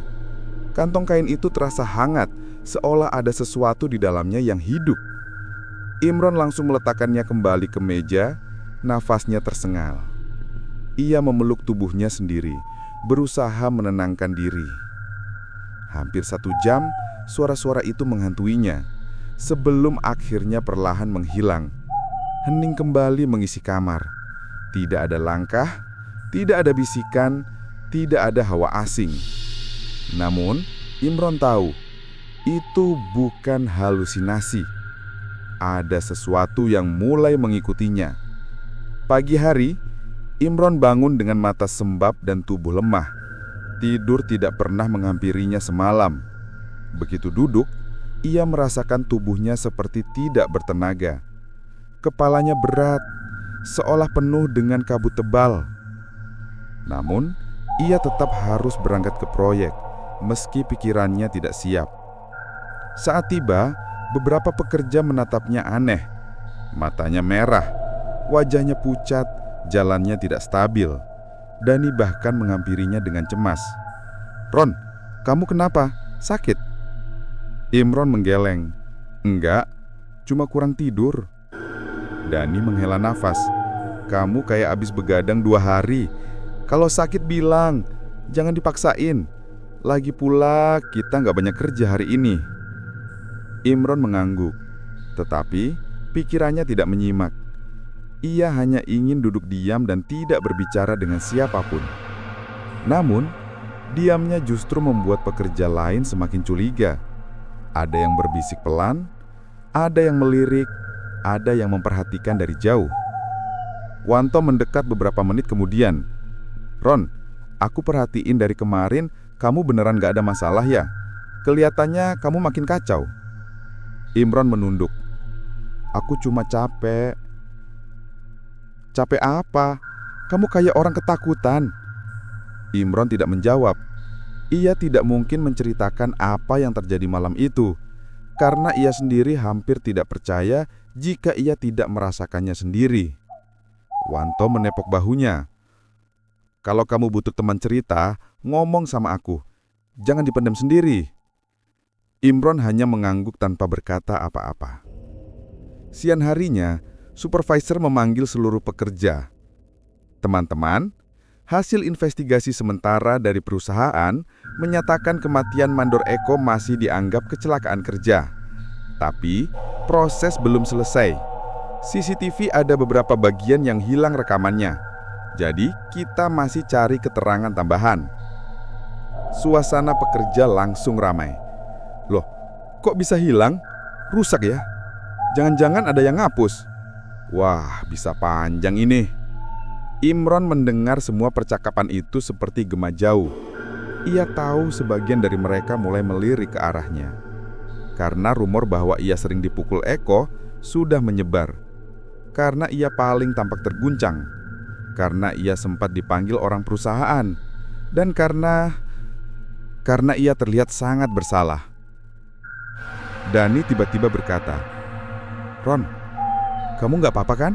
Kantong kain itu terasa hangat, seolah ada sesuatu di dalamnya yang hidup. Imron langsung meletakkannya kembali ke meja, nafasnya tersengal. Ia memeluk tubuhnya sendiri, berusaha menenangkan diri. Hampir 1 jam, suara-suara itu menghantuinya, sebelum akhirnya perlahan menghilang. Hening kembali mengisi kamar. Tidak ada langkah, tidak ada bisikan, tidak ada hawa asing. Namun, Imron tahu, itu bukan halusinasi. Ada sesuatu yang mulai mengikutinya. Pagi hari, Imron bangun dengan mata sembab dan tubuh lemah. Tidur tidak pernah menghampirinya semalam. Begitu duduk, ia merasakan tubuhnya seperti tidak bertenaga. Kepalanya berat, seolah penuh dengan kabut tebal. Namun, ia tetap harus berangkat ke proyek, meski pikirannya tidak siap. Saat tiba, beberapa pekerja menatapnya aneh. Matanya merah, wajahnya pucat, jalannya tidak stabil. Dani bahkan menghampirinya dengan cemas. "Ron, kamu kenapa? Sakit?" Imron menggeleng. "Enggak, cuma kurang tidur." Dani menghela nafas. "Kamu kayak abis begadang 2 hari. Kalau sakit bilang, jangan dipaksain. Lagi pula kita nggak banyak kerja hari ini." Imron mengangguk, tetapi pikirannya tidak menyimak. Ia hanya ingin duduk diam dan tidak berbicara dengan siapapun. Namun, diamnya justru membuat pekerja lain semakin curiga. Ada yang berbisik pelan, ada yang melirik, ada yang memperhatikan dari jauh. Wanto mendekat beberapa menit kemudian. "Ron, aku perhatiin dari kemarin kamu beneran gak ada masalah ya? Kelihatannya kamu makin kacau." Imron menunduk. "Aku cuma capek." "Capek apa? Kamu kayak orang ketakutan." Imron tidak menjawab. Ia tidak mungkin menceritakan apa yang terjadi malam itu, karena ia sendiri hampir tidak percaya jika ia tidak merasakannya sendiri. Wanto menepok bahunya. Kalau kamu butuh teman cerita, ngomong sama aku. Jangan dipendam sendiri. Imron hanya mengangguk tanpa berkata apa-apa. Siang harinya, supervisor memanggil seluruh pekerja. Teman-teman, hasil investigasi sementara dari perusahaan menyatakan kematian Mandor Eko masih dianggap kecelakaan kerja. Tapi, proses belum selesai. CCTV ada beberapa bagian yang hilang rekamannya. Jadi, kita masih cari keterangan tambahan. Suasana pekerja langsung ramai. Loh, kok bisa hilang? Rusak ya? Jangan-jangan ada yang ngapus. Wah, bisa panjang ini. Imron mendengar semua percakapan itu seperti gema jauh. Ia tahu sebagian dari mereka mulai melirik ke arahnya. Karena rumor bahwa ia sering dipukul Eko sudah menyebar. Karena ia paling tampak terguncang. Karena ia sempat dipanggil orang perusahaan. Dan karena ia terlihat sangat bersalah. Dani tiba-tiba berkata, "Ron, kamu nggak apa-apa kan?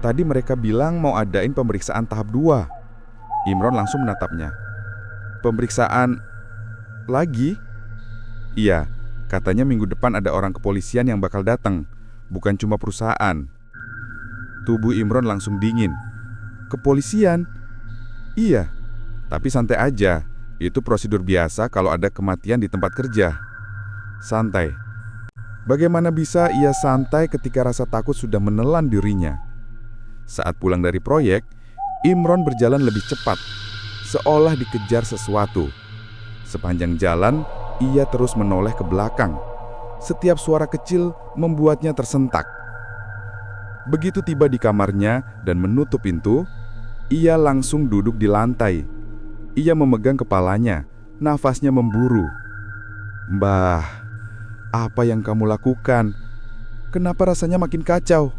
Tadi mereka bilang mau adain pemeriksaan tahap 2. Imron langsung menatapnya. "Pemeriksaan lagi?" "Iya, katanya minggu depan ada orang kepolisian yang bakal datang, bukan cuma perusahaan." Tubuh Imron langsung dingin. "Kepolisian?" "Iya, tapi santai aja. Itu prosedur biasa kalau ada kematian di tempat kerja." Santai. Bagaimana bisa ia santai ketika rasa takut sudah menelan dirinya? Saat pulang dari proyek, Imron berjalan lebih cepat, seolah dikejar sesuatu. Sepanjang jalan, ia terus menoleh ke belakang. Setiap suara kecil membuatnya tersentak. Begitu tiba di kamarnya dan menutup pintu, ia langsung duduk di lantai. Ia memegang kepalanya, nafasnya memburu. "Mbah, apa yang kamu lakukan? Kenapa rasanya makin kacau?"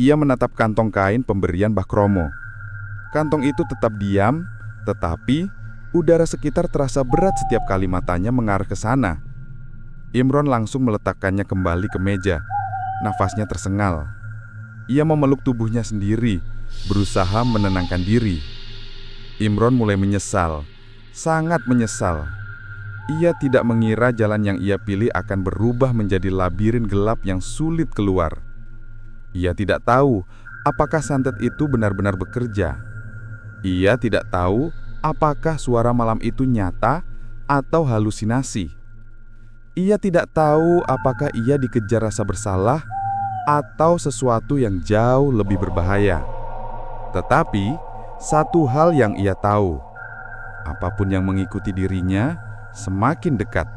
Ia menatap kantong kain pemberian Mbah Kromo. Kantong itu tetap diam, tetapi udara sekitar terasa berat setiap kali matanya mengarah ke sana. Imron langsung meletakkannya kembali ke meja. Nafasnya tersengal. Ia memeluk tubuhnya sendiri, berusaha menenangkan diri. Imron mulai menyesal, sangat menyesal. Ia tidak mengira jalan yang ia pilih akan berubah menjadi labirin gelap yang sulit keluar. Ia tidak tahu apakah santet itu benar-benar bekerja. Ia tidak tahu apakah suara malam itu nyata atau halusinasi. Ia tidak tahu apakah ia dikejar rasa bersalah atau sesuatu yang jauh lebih berbahaya. Tetapi, satu hal yang ia tahu, apapun yang mengikuti dirinya semakin dekat.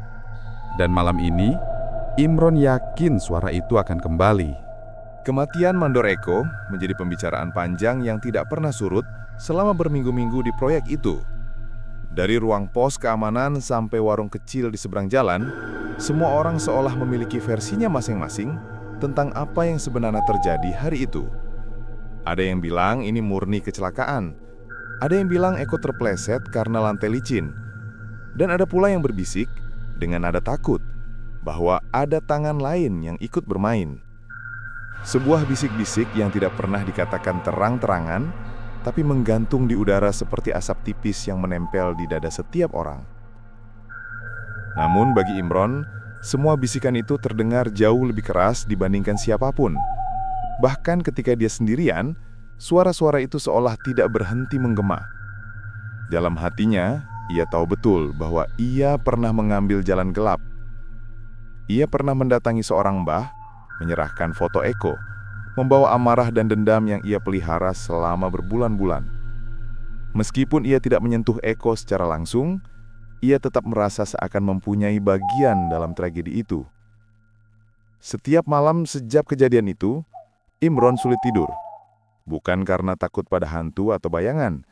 Dan malam ini, Imron yakin suara itu akan kembali. Kematian Mandor Eko menjadi pembicaraan panjang yang tidak pernah surut selama berminggu-minggu di proyek itu. Dari ruang pos keamanan sampai warung kecil di seberang jalan, semua orang seolah memiliki versinya masing-masing tentang apa yang sebenarnya terjadi hari itu. Ada yang bilang ini murni kecelakaan. Ada yang bilang Eko terpleset karena lantai licin. Dan ada pula yang berbisik dengan nada takut bahwa ada tangan lain yang ikut bermain. Sebuah bisik-bisik yang tidak pernah dikatakan terang-terangan, tapi menggantung di udara seperti asap tipis yang menempel di dada setiap orang. Namun bagi Imron, semua bisikan itu terdengar jauh lebih keras dibandingkan siapapun. Bahkan ketika dia sendirian, suara-suara itu seolah tidak berhenti menggema. Dalam hatinya, ia tahu betul bahwa ia pernah mengambil jalan gelap. Ia pernah mendatangi seorang mbah, menyerahkan foto Eko, membawa amarah dan dendam yang ia pelihara selama berbulan-bulan. Meskipun ia tidak menyentuh Eko secara langsung, ia tetap merasa seakan mempunyai bagian dalam tragedi itu. Setiap malam sejak kejadian itu, Imron sulit tidur. Bukan karena takut pada hantu atau bayangan,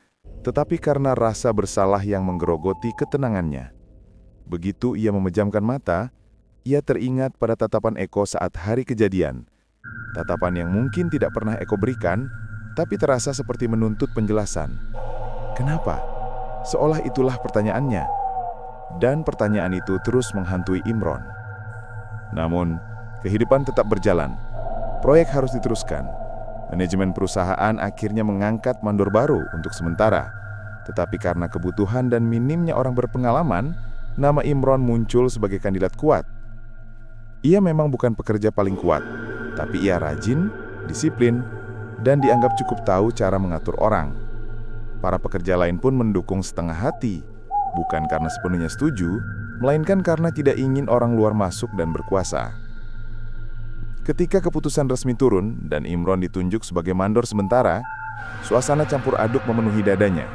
tetapi karena rasa bersalah yang menggerogoti ketenangannya. Begitu ia memejamkan mata, ia teringat pada tatapan Eko saat hari kejadian. Tatapan yang mungkin tidak pernah Eko berikan, tapi terasa seperti menuntut penjelasan. Kenapa? Seolah itulah pertanyaannya. Dan pertanyaan itu terus menghantui Imron. Namun, kehidupan tetap berjalan. Proyek harus diteruskan. Manajemen perusahaan akhirnya mengangkat mandor baru untuk sementara. Tetapi karena kebutuhan dan minimnya orang berpengalaman, nama Imron muncul sebagai kandidat kuat. Ia memang bukan pekerja paling kuat, tapi ia rajin, disiplin, dan dianggap cukup tahu cara mengatur orang. Para pekerja lain pun mendukung setengah hati, bukan karena sepenuhnya setuju, melainkan karena tidak ingin orang luar masuk dan berkuasa. Ketika keputusan resmi turun dan Imron ditunjuk sebagai mandor sementara, suasana campur aduk memenuhi dadanya.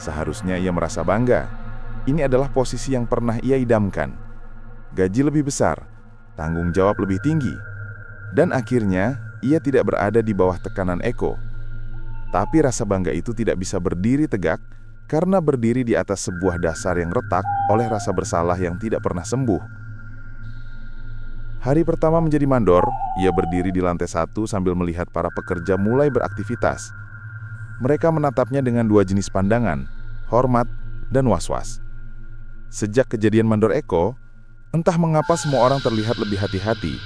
Seharusnya ia merasa bangga. Ini adalah posisi yang pernah ia idamkan. Gaji lebih besar, tanggung jawab lebih tinggi, dan akhirnya ia tidak berada di bawah tekanan Eko. Tapi rasa bangga itu tidak bisa berdiri tegak karena berdiri di atas sebuah dasar yang retak oleh rasa bersalah yang tidak pernah sembuh. Hari pertama menjadi mandor, ia berdiri di lantai 1 sambil melihat para pekerja mulai beraktivitas. Mereka menatapnya dengan dua jenis pandangan, hormat dan was-was. Sejak kejadian mandor Eko, entah mengapa semua orang terlihat lebih hati-hati.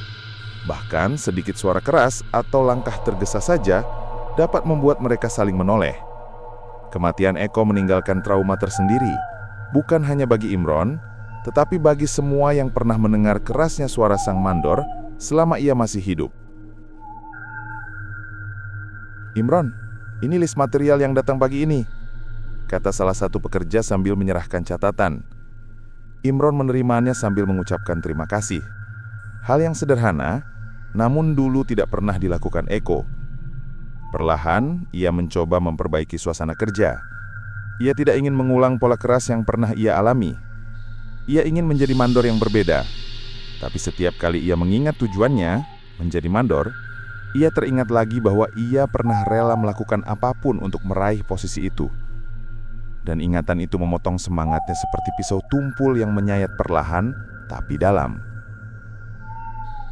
Bahkan sedikit suara keras atau langkah tergesa saja dapat membuat mereka saling menoleh. Kematian Eko meninggalkan trauma tersendiri, bukan hanya bagi Imron, tetapi bagi semua yang pernah mendengar kerasnya suara sang mandor selama ia masih hidup. "Imron, ini list material yang datang pagi ini," kata salah satu pekerja sambil menyerahkan catatan. Imron menerimanya sambil mengucapkan terima kasih. Hal yang sederhana, namun dulu tidak pernah dilakukan Eko. Perlahan, ia mencoba memperbaiki suasana kerja. Ia tidak ingin mengulang pola keras yang pernah ia alami. Ia ingin menjadi mandor yang berbeda. Tapi setiap kali ia mengingat tujuannya, menjadi mandor, ia teringat lagi bahwa ia pernah rela melakukan apapun untuk meraih posisi itu. Dan ingatan itu memotong semangatnya seperti pisau tumpul yang menyayat perlahan, tapi dalam.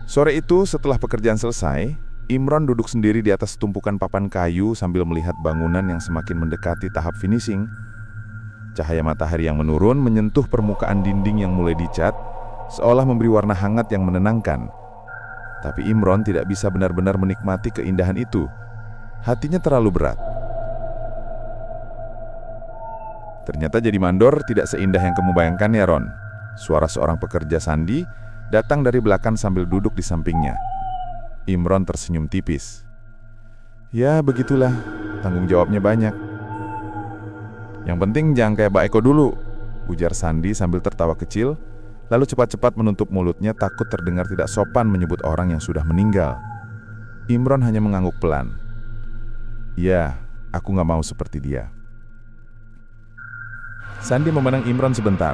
Sore itu, setelah pekerjaan selesai, Imron duduk sendiri di atas tumpukan papan kayu sambil melihat bangunan yang semakin mendekati tahap finishing. Cahaya matahari yang menurun menyentuh permukaan dinding yang mulai dicat, seolah memberi warna hangat yang menenangkan. Tapi Imron tidak bisa benar-benar menikmati keindahan itu. Hatinya terlalu berat. Ternyata jadi mandor tidak seindah yang kamu bayangkan ya, Ron. Suara seorang pekerja Sandi datang dari belakang sambil duduk di sampingnya. Imron tersenyum tipis. "Ya, begitulah. Tanggung jawabnya banyak. Yang penting jangan kayak Mbak Eko dulu," ujar Sandi sambil tertawa kecil, lalu cepat-cepat menutup mulutnya takut terdengar tidak sopan menyebut orang yang sudah meninggal. Imron hanya mengangguk pelan. "Ya, aku gak mau seperti dia." Sandi memandang Imron sebentar.